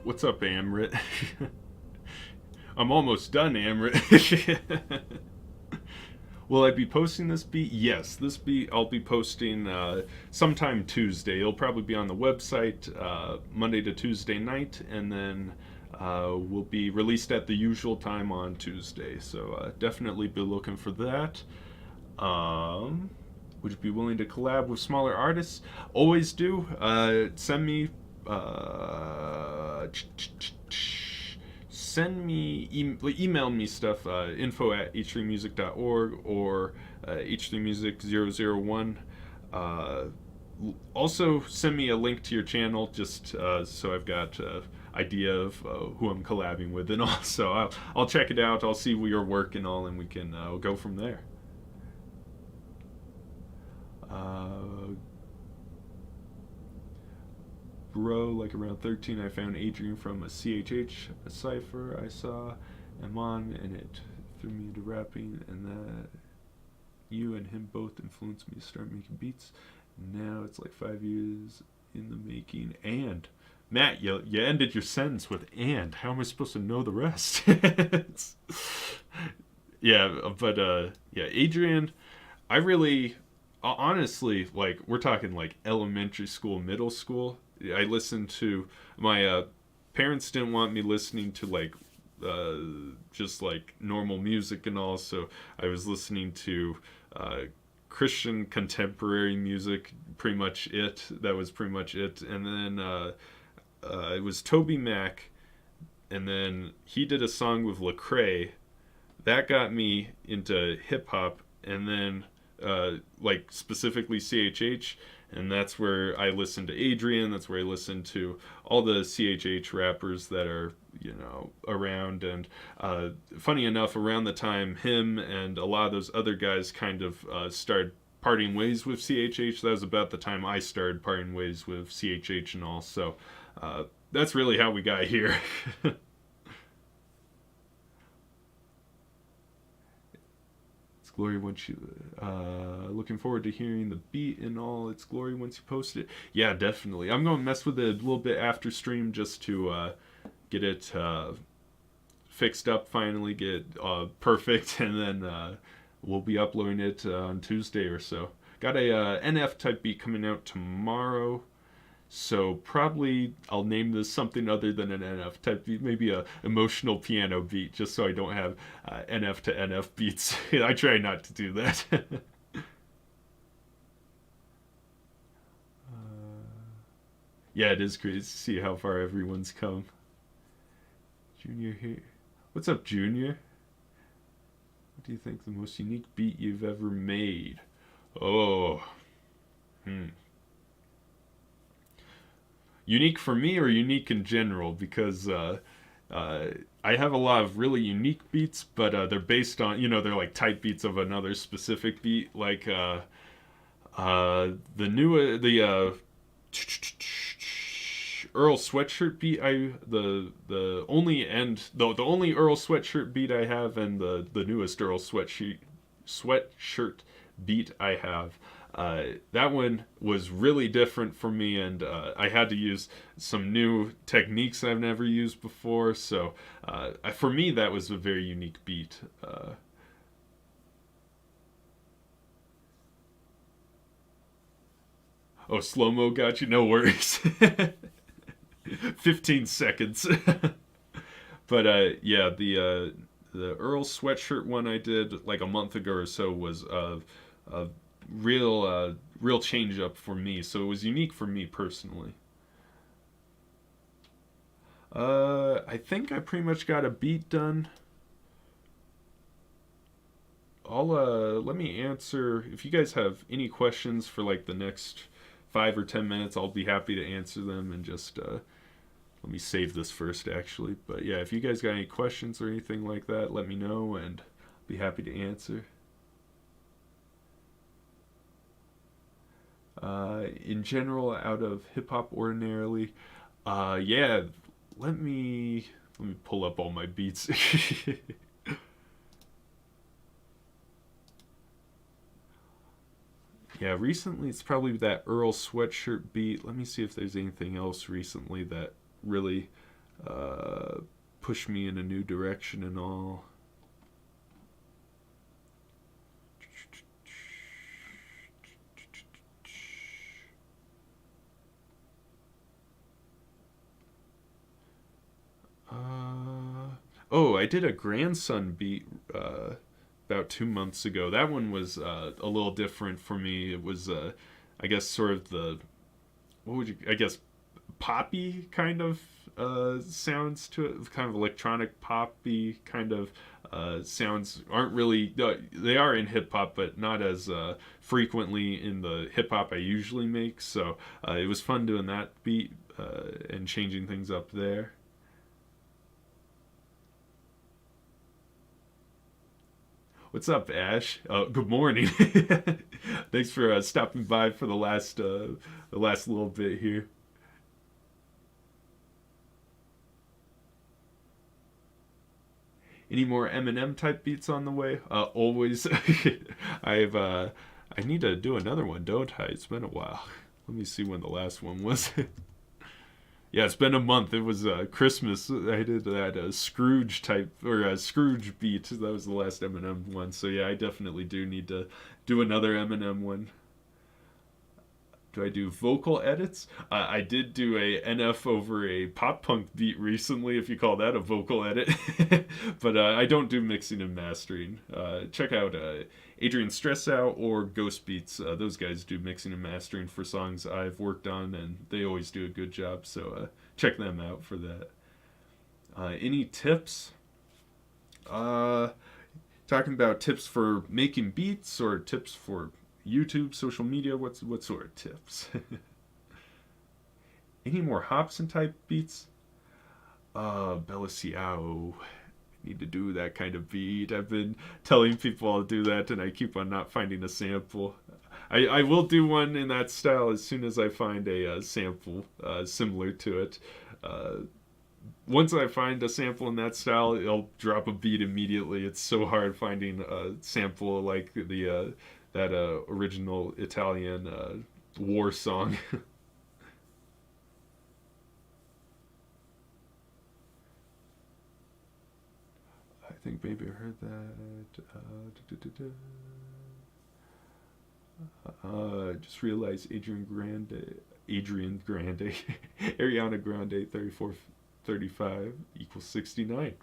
What's up, Amrit? I'm almost done, Amrit. Will I be posting this beat? Yes, this beat I'll be posting sometime Tuesday. It'll probably be on the website Monday to Tuesday night, and then will be released at the usual time on Tuesday. So definitely be looking for that. Would you be willing to collab with smaller artists? Always do. Send me email me stuff, info@h3music.org or h3music001. Also send me a link to your channel, just so I've got idea of who I'm collabing with, and also I'll check it out. I'll see your work and all, and we can go from there. Bro, like around 13, I found Adrian from a CHH cipher I saw him on, and it threw me into rapping, and that you and him both influenced me to start making beats. Now it's like 5 years in the making. And Matt, you ended your sentence with "and." How am I supposed to know the rest? Yeah, but yeah, Adrian, I really, honestly, like, we're talking like elementary school, middle school. I listened to, my parents didn't want me listening to like just like normal music and all, so I was listening to Christian contemporary music, pretty much it. That was pretty much it. And then it was Toby Mac, and then he did a song with Lecrae that got me into hip hop, and then like specifically CHH, and that's where I listened to Adrian. That's where I listened to all the CHH rappers that are around. And funny enough, around the time him and a lot of those other guys kind of started parting ways with CHH, that was about the time I started parting ways with CHH and all. So that's really how we got here. Glory once you looking forward to hearing the beat in all its glory once you post it. Yeah, definitely. I'm going to mess with it a little bit after stream just to get it fixed up finally, get it perfect, and then we'll be uploading it on Tuesday or so. Got a NF type beat coming out tomorrow, so probably I'll name this something other than an NF type beat, maybe a emotional piano beat, just so I don't have NF to NF beats. I try not to do that. Yeah, it is crazy to see how far everyone's come. Junior here. What's up, Junior? What do you think the most unique beat you've ever made? Oh. Unique for me or unique in general? Because I have a lot of really unique beats, but they're based on, they're like type beats of another specific beat. Like the Earl Sweatshirt beat. The only Earl Sweatshirt beat I have, and the newest Earl Sweatshirt beat I have. That one was really different for me, and I had to use some new techniques I've never used before. So for me, that was a very unique beat. Oh, slow-mo got you? No worries. 15 seconds. But yeah, the Earl Sweatshirt one I did like a month ago or so was a real change up for me. So it was unique for me personally. I think I pretty much got a beat done. I'll let me answer if you guys have any questions for like the next 5 or 10 minutes. I'll be happy to answer them, and just let me save this first actually. But yeah, if you guys got any questions or anything like that, let me know and I'll be happy to answer. In general, out of hip hop ordinarily, yeah, let me pull up all my beats. Yeah, recently it's probably that Earl Sweatshirt beat. Let me see if there's anything else recently that really pushed me in a new direction and all. Oh, I did a grandson beat about 2 months ago. That one was a little different for me. It was, I guess, sort of I guess, poppy kind of sounds to it. Kind of electronic poppy kind of sounds aren't really, they are in hip hop, but not as frequently in the hip hop I usually make. So it was fun doing that beat and changing things up there. What's up, Ash? Good morning. Thanks for stopping by for the last little bit here. Any more Eminem type beats on the way? Always. I need to do another one, don't I? It's been a while. Let me see when the last one was. Yeah, it's been a month. It was Christmas. I did that Scrooge type, or Scrooge beat. That was the last Eminem one. So yeah, I definitely do need to do another Eminem one. Do I do vocal edits? I did do a NF over a pop punk beat recently, if you call that a vocal edit. But I don't do mixing and mastering. Check out Adrian Stress Out or Ghost Beats. Those guys do mixing and mastering for songs I've worked on, and they always do a good job. So check them out for that. Any tips? Uh, Talking about tips for making beats or tips for YouTube, social media. What sort of tips? Any more Hobson type beats? Bella Ciao. Need to do that kind of beat. I've been telling people I'll do that, and I keep on not finding a sample. I will do one in that style as soon as I find a sample similar to it. Uh, Once I find a sample in that style, I'll drop a beat immediately. It's so hard finding a sample like the that original Italian war song. I think maybe I heard that. Just realized Adrian Grande, Ariana Grande, 3435 equals 69.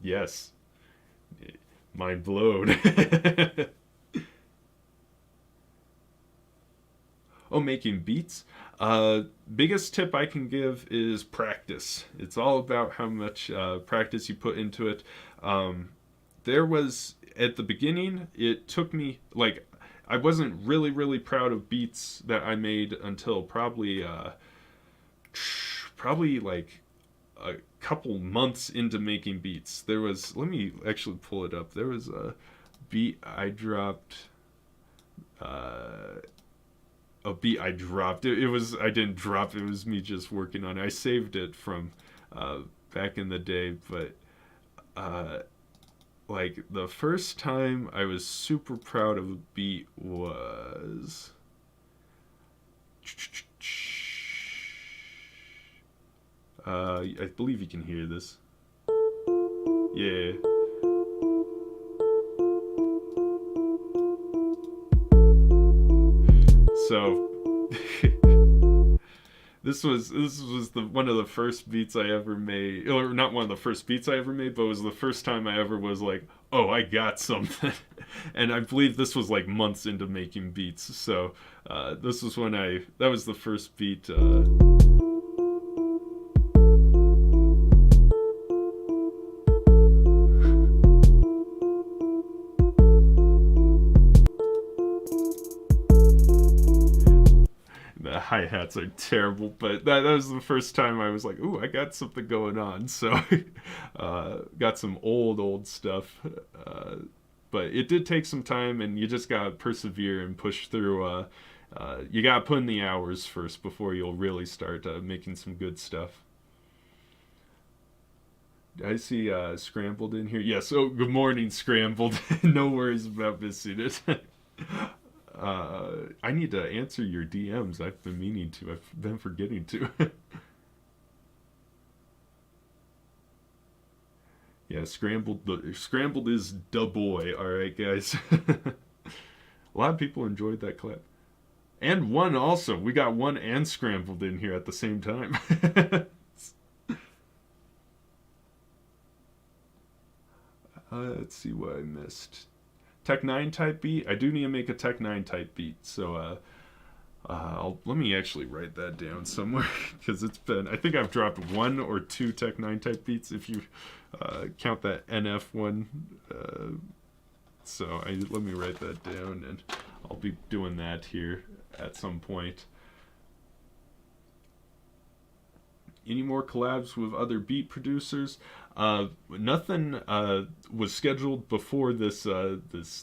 Yes, mind blown. Oh, making beats. Biggest tip I can give is practice. It's all about how much practice you put into it. There was at the beginning, it took me like I wasn't really proud of beats that I made until probably like a couple months into making beats. There was, let me actually pull it up. There was a beat I dropped. A beat I dropped. It was, I didn't drop. It was me just working on it. I saved it from back in the day, but like the first time I was super proud of a beat was I believe you can hear this. Yeah. So this was the one of the first beats I ever made, or not one of the first beats I ever made, but it was the first time I ever was like, oh, I got something. And I believe this was like months into making beats. So this was when that was the first beat. The hi-hats are terrible, but that was the first time I was like, ooh, I got something going on. So got some old stuff, but it did take some time, and you just gotta persevere and push through. You gotta put in the hours first before you'll really start making some good stuff. I see Scrambled in here. Yes, oh, good morning, Scrambled. No worries about missing it. I need to answer your DMs. I've been meaning to. I've been forgetting to. Yeah, Scrambled is da boy. All right, guys. A lot of people enjoyed that clip, and one also. We got one and Scrambled in here at the same time. Let's see what I missed. Tech 9 type beat. I do need to make a Tech 9 type beat, so let me actually write that down somewhere because it's been. I think I've dropped one or two Tech 9 type beats if you count that NF one. So let me write that down, and I'll be doing that here at some point. Any more collabs with other beat producers? Nothing was scheduled before this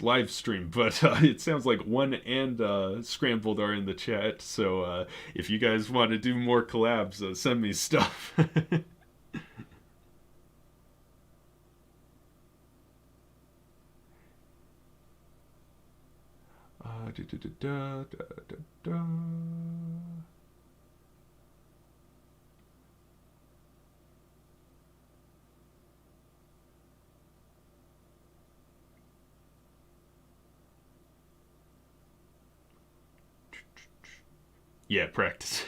live stream, but it sounds like one and Scrambled are in the chat. So if you guys want to do more collabs, send me stuff. Da, da, da, da, da, da. Yeah, practice.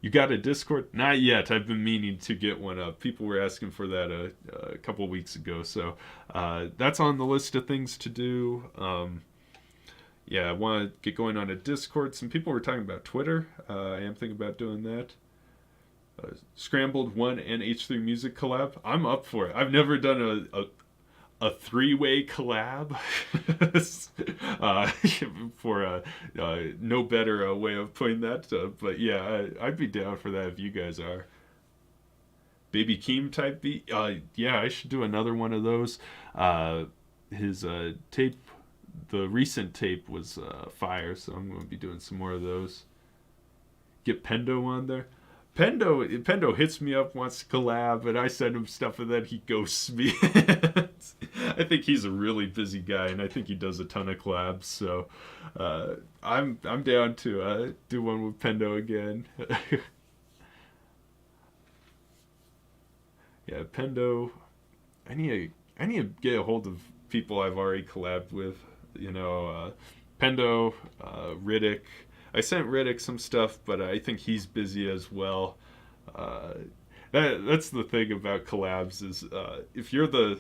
You got a Discord? Not yet. I've been meaning to get one up. People were asking for that a couple weeks ago, so that's on the list of things to do. Yeah, I want to get going on a Discord. Some people were talking about Twitter. I am thinking about doing that. Scrambled 1 and H3 Music collab. I'm up for it. I've never done a three-way collab for no better way of putting that. But yeah, I'd be down for that if you guys are. Baby Keem type beat. Yeah, I should do another one of those. His tape, the recent tape was fire, so I'm going to be doing some more of those. Get Pendo on there. Pendo hits me up, wants to collab, and I send him stuff, and then he ghosts me. I think he's a really busy guy, and I think he does a ton of collabs. So I'm down to do one with Pendo again. Yeah, Pendo. I need to get a hold of people I've already collabed with. You know, Pendo, Riddick. I sent Riddick some stuff, but I think he's busy as well. That's the thing about collabs is if you're the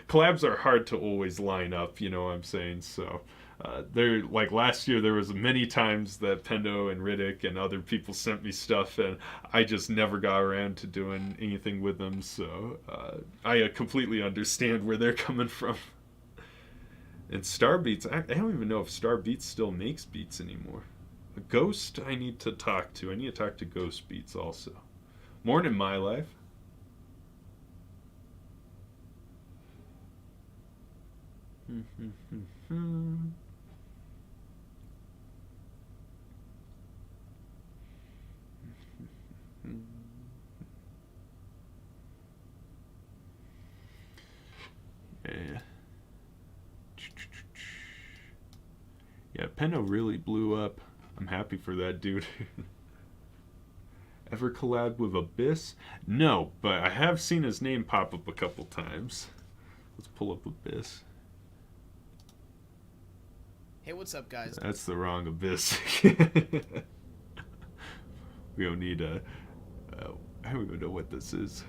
collabs are hard to always line up. You know what I'm saying? So there, like last year, there was many times that Pendo and Riddick and other people sent me stuff, and I just never got around to doing anything with them. So I completely understand where they're coming from. And Star Beats, I don't even know if Star Beats still makes beats anymore. A Ghost, I need to talk to. I need to talk to Ghost Beats also. More in my life. Yeah. Yeah, Pendo really blew up. I'm happy for that dude. Ever collabed with Abyss? No, but I have seen his name pop up a couple times. Let's pull up Abyss. Hey, what's up, guys? That's the wrong Abyss. We don't need a... I don't even know what this is.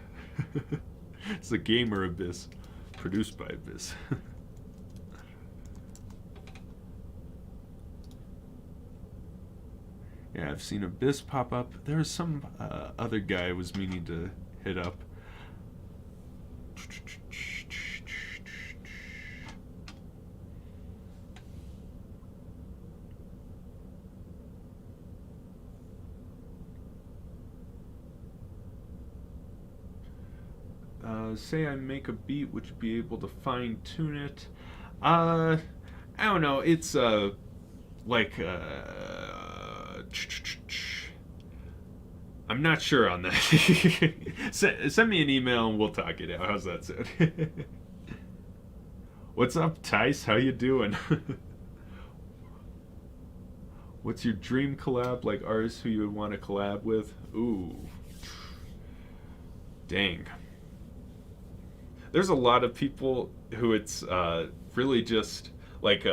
It's a gamer Abyss. Produced by Abyss. Yeah, I've seen Abyss pop up. There was some other guy I was meaning to hit up. Say I make a beat, would you be able to fine tune it? I don't know. It's like I'm not sure on that. Send me an email and we'll talk it out. How's that sound? What's up, Tice? How you doing? What's your dream collab? Like artists who you would want to collab with? Ooh. Dang. There's a lot of people who it's really just like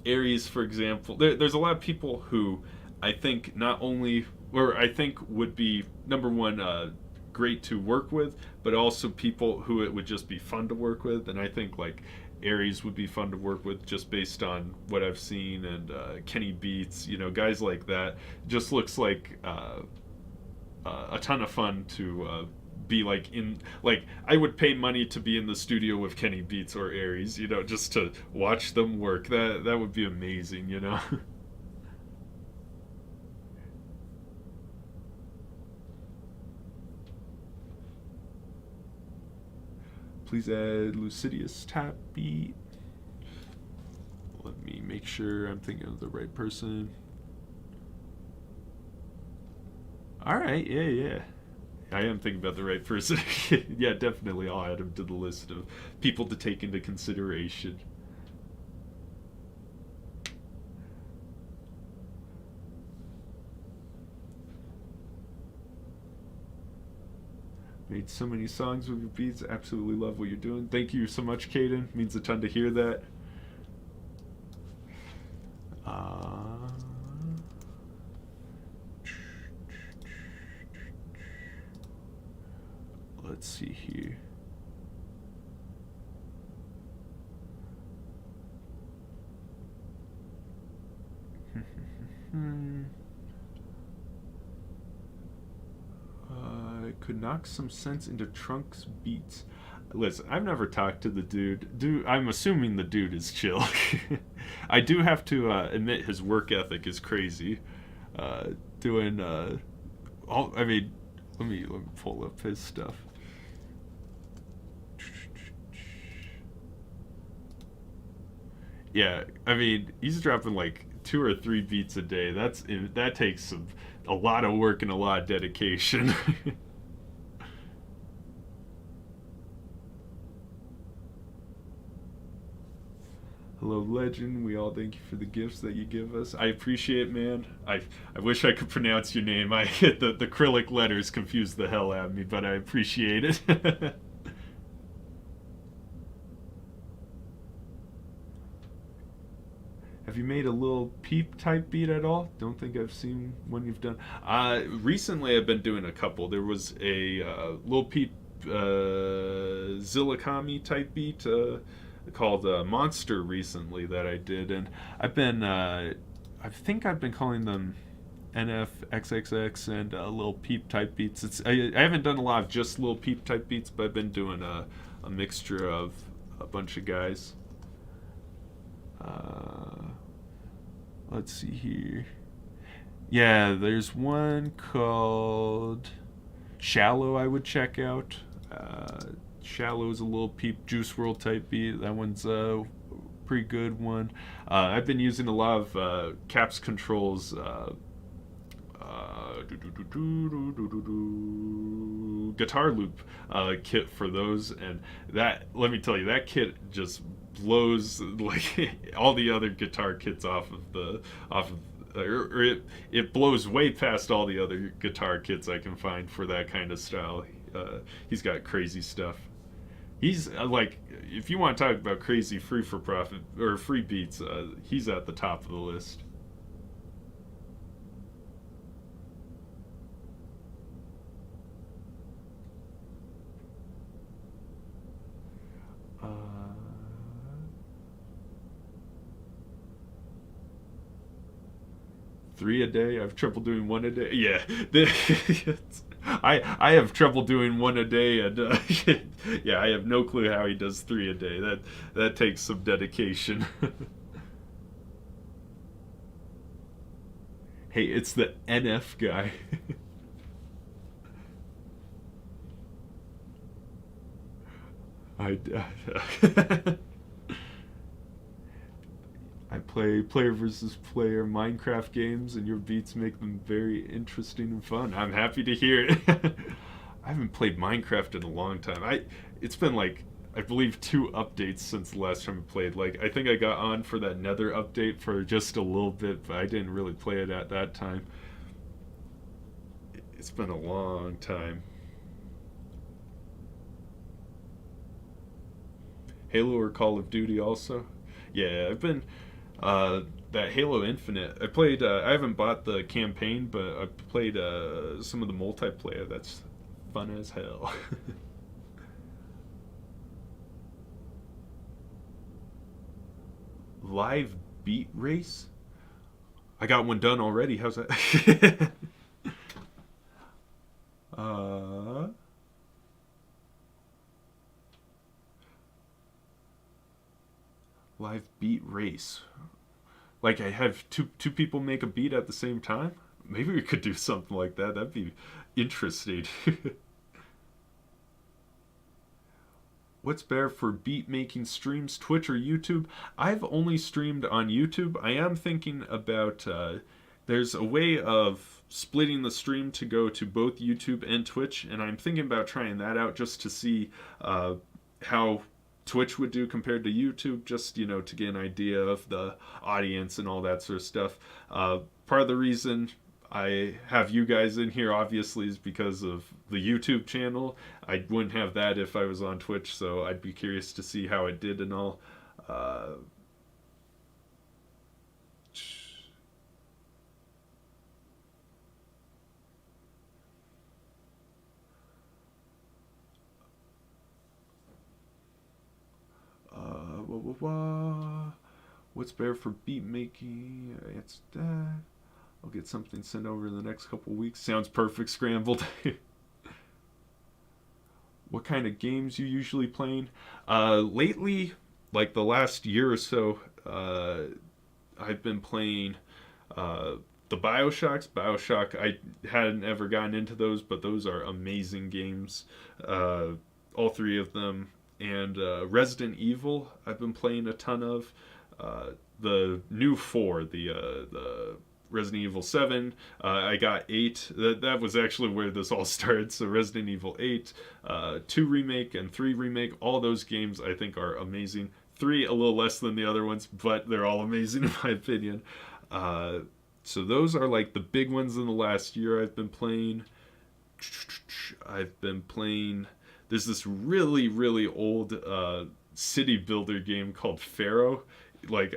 Aries, for example. There's a lot of people who I think not only, or I think would be number one great to work with, but also people who it would just be fun to work with. And I think like Aries would be fun to work with just based on what I've seen, and Kenny Beats, you know, guys like that. Just looks like a ton of fun to be like in, like I would pay money to be in the studio with Kenny Beats or Aries, you know, just to watch them work. That would be amazing, you know. Please add Lucidius tap beat. Let me make sure I'm thinking of the right person. Alright, yeah. I am thinking about the right person. Yeah, definitely I'll add him to the list of people to take into consideration. Made so many songs with your beats. Absolutely love what you're doing. Thank you so much, Caden. Means a ton to hear that. Let's see here. Could knock some sense into Trunks beats. Listen, I've never talked to the dude. I'm assuming the dude is chill. I do have to admit his work ethic is crazy. Doing all. I mean, let me pull up his stuff. Yeah, I mean, he's dropping like 2 or 3 beats a day. That takes a lot of work and a lot of dedication. Hello, legend. We all thank you for the gifts that you give us. I appreciate it, man. I wish I could pronounce your name. I hit the acrylic letters confused the hell out of me, but I appreciate it. Have you made a Lil Peep type beat at all? Don't think I've seen one you've done. Recently, I've been doing a couple. There was a Lil Peep Zillakami type beat called Monster recently that I did, and I think I've been calling them NFXXX and Lil Peep type beats. I haven't done a lot of just Lil Peep type beats, but I've been doing a mixture of a bunch of guys. Let's see here. Yeah, there's one called Shallow I would check out. Shallow's a Lil Peep Juice WRLD type beat. That one's a pretty good one. I've been using a lot of Caps Control's guitar loop kit for those, and that, let me tell you, that kit just blows like all the other guitar kits off of or it blows way past all the other guitar kits I can find for that kind of style. He's got crazy stuff. He's like, if you want to talk about crazy free for profit or free beats, he's at the top of the list. Three a day. I have trouble doing one a day. Yeah, I have trouble doing one a day, and yeah, I have no clue how he does 3 a day. That takes some dedication. Hey, it's the NF guy. I I play player versus player Minecraft games, and your beats make them very interesting and fun. I'm happy to hear it. I haven't played Minecraft in a long time. It's been like, I believe 2 updates since the last time I played. Like, I think I got on for that Nether update for just a little bit, but I didn't really play it at that time. It's been a long time. Halo or Call of Duty also? Yeah, I've been that Halo Infinite. I played. I haven't bought the campaign, but I played some of the multiplayer. That's fun as hell. Live beat race. I got one done already. How's that? Live beat race. Like, I have two people make a beat at the same time? Maybe we could do something like that. That'd be interesting. What's better for beat making streams, Twitch or YouTube? I've only streamed on YouTube. I am thinking about there's a way of splitting the stream to go to both YouTube and Twitch, and I'm thinking about trying that out just to see how Twitch would do compared to YouTube, just, to get an idea of the audience and all that sort of stuff. Part of the reason I have you guys in here, obviously, is because of the YouTube channel. I wouldn't have that if I was on Twitch, so I'd be curious to see how it did and all. What's better for beat making? It's that. I'll get something sent over in the next couple weeks. Sounds perfect, Scrambled. what kind of games you usually playing. Lately, like the last year or so, I've been playing the Bioshocks. Bioshock, I hadn't ever gotten into those, but those are amazing games. All three of them. And Resident Evil, I've been playing a ton of. The new four, the Resident Evil 7. I got 8. That was actually where this all started. So Resident Evil 8, 2 Remake, and 3 Remake. All those games I think are amazing. 3 a little less than the other ones, but they're all amazing in my opinion. So those are like the big ones in the last year I've been playing. There's this really, really old city builder game called Pharaoh. Like,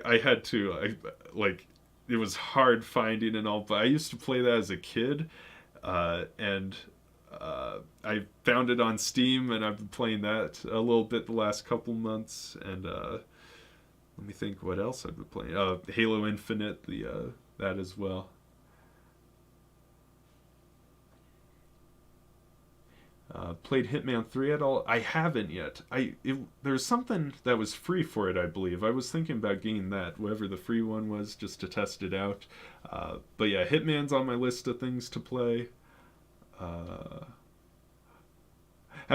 it was hard finding and all, but I used to play that as a kid. And I found it on Steam, and I've been playing that a little bit the last couple months. And let me think what else I've been playing. Halo Infinite, that as well. Played Hitman 3 at all? I haven't yet. There's something that was free for it, I believe. I was thinking about getting that, whatever the free one was, just to test it out. But yeah, Hitman's on my list of things to play. Have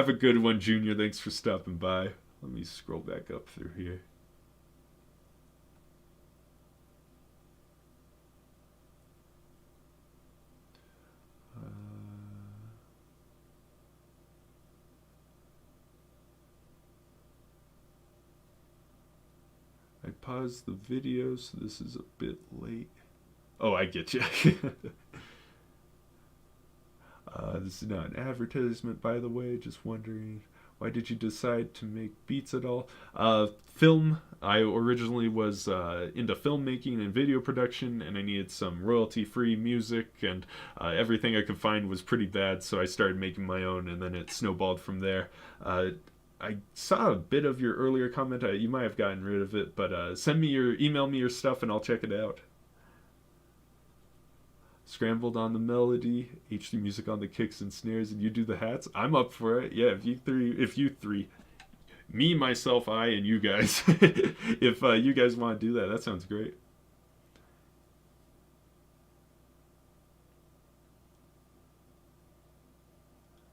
a good one, Junior. Thanks for stopping by. Let me scroll back up through here. I paused the video, so this is a bit late. Oh, I get you. This is not an advertisement, by the way. Just wondering, why did you decide to make beats at all? Film. I originally was into filmmaking and video production, and I needed some royalty-free music, and everything I could find was pretty bad, so I started making my own, and then it snowballed from there. I saw a bit of your earlier comment. You might have gotten rid of it, but email me your stuff, and I'll check it out. Scrambled on the melody, HD music on the kicks and snares, and you do the hats. I'm up for it. Yeah, if you three, me, myself, I, and you guys, if you guys want to do that sounds great.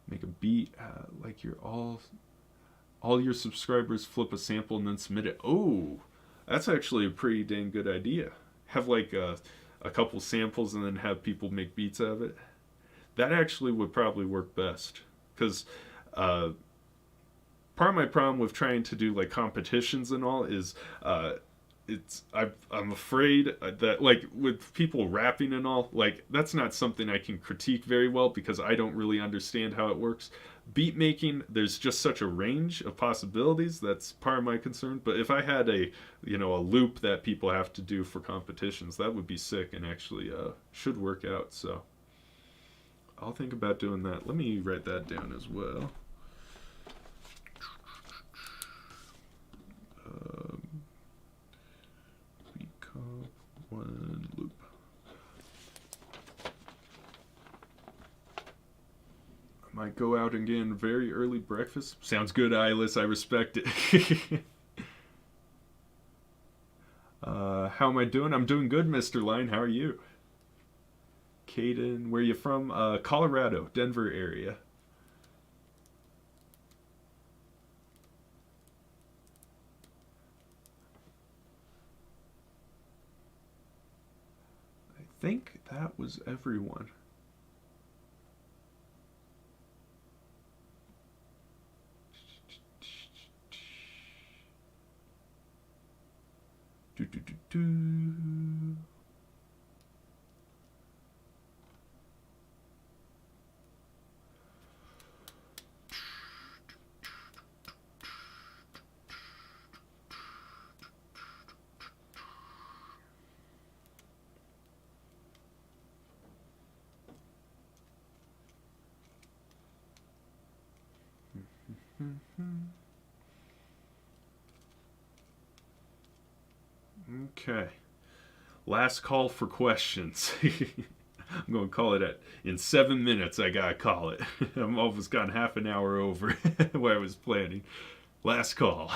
Make a beat like you're all your subscribers flip a sample and then submit it. Oh, that's actually a pretty dang good idea. Have like a couple samples and then have people make beats out of it. That actually would probably work best. Because part of my problem with trying to do like competitions and all is I'm afraid that like with people rapping and all, like that's not something I can critique very well because I don't really understand how it works. Beat making, there's just such a range of possibilities. That's part of my concern. But if I had a loop that people have to do for competitions, that would be sick and actually should work out. So I'll think about doing that. Let me write that down as well. One loop. I might go out and get a very early breakfast. Sounds good, Eyeless. I respect it. How am I doing? I'm doing good, Mr. Line. How are you? Caden, where are you from? Colorado, Denver area. I think that was everyone. Do, do, do, do. Okay. Last call for questions. I'm going to call it in 7 minutes. I got to call it. I'm almost gone half an hour over what I was planning. Last call.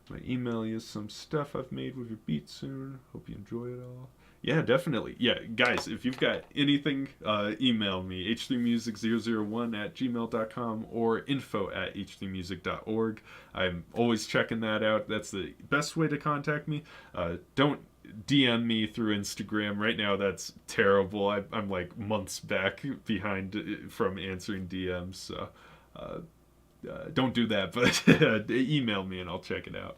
Might email you some stuff I've made with your beat soon. Hope you enjoy it all. Yeah, definitely. Yeah, guys, if you've got anything, email me, h3music001@gmail.com or info@h3music.org. I'm always checking that out. That's the best way to contact me. Don't DM me through Instagram. Right now, that's terrible. I'm like months back behind from answering DMs, so don't do that, but email me and I'll check it out.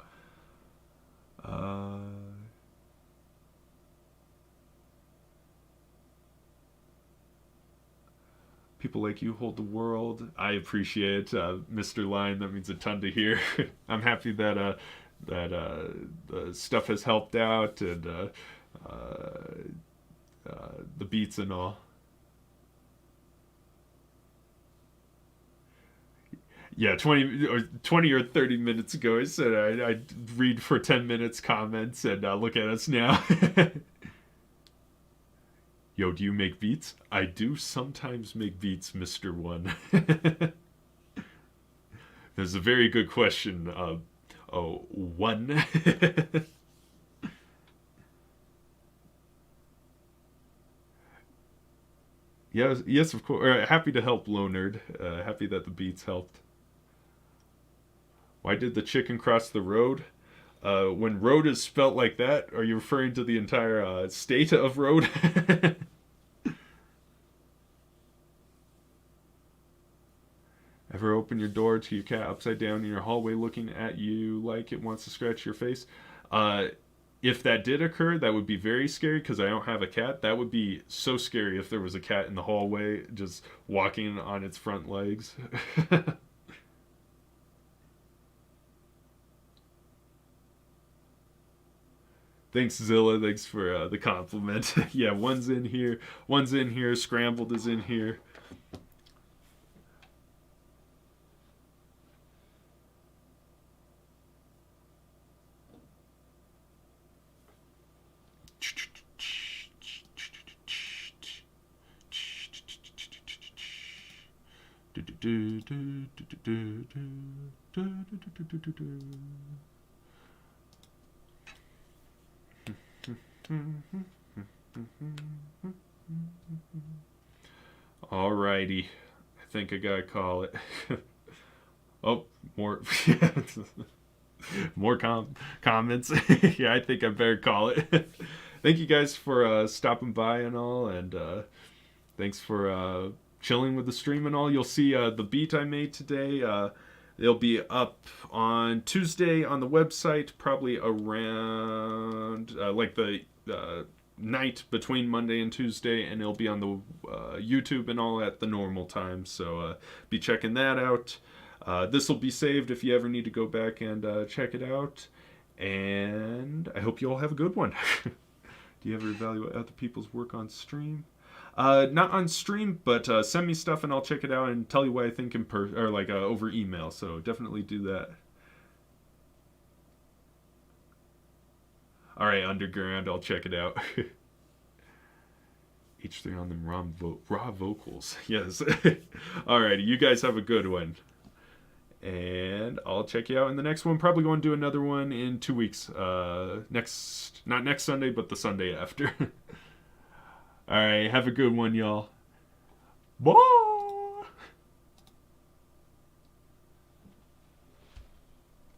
People like you hold the world. I appreciate it, Mr. Line. That means a ton to hear. I'm happy that the stuff has helped out and the beats and all. Yeah, 20 or 30 minutes ago, I said I'd read for 10 minutes comments, and look at us now. Yo, do you make beats? I do sometimes make beats, Mr. One. That's a very good question. One. Yes, of course. Happy to help, Lonerd. Happy that the beats helped. Why did the chicken cross the road? When road is spelt like that, are you referring to the entire state of road? Ever open your door to your cat upside down in your hallway looking at you like it wants to scratch your face? If that did occur, that would be very scary because I don't have a cat. That would be so scary if there was a cat in the hallway just walking on its front legs. Thanks, Zilla. Thanks for the compliment. Yeah, one's in here. One's in here. Scrambled is in here. Alrighty. I think I gotta call it. Oh, more more comments. Yeah, I think I better call it. Thank you guys for stopping by and all, and thanks for chilling with the stream and all. You'll see the beat I made today. It'll be up on Tuesday on the website, probably around like the night between Monday and Tuesday, and it'll be on the YouTube and all at the normal time. So be checking that out. This will be saved if you ever need to go back and check it out. And I hope you all have a good one. Do you ever evaluate other people's work on stream? Not on stream, but send me stuff and I'll check it out and tell you what I think in or like over email. So definitely do that. All right, Underground, I'll check it out. H3 on them raw vocals. Yes. Alrighty, you guys have a good one. And I'll check you out in the next one. Probably going to do another one in 2 weeks. Not next Sunday, but the Sunday after. Alright, have a good one, y'all. Bye!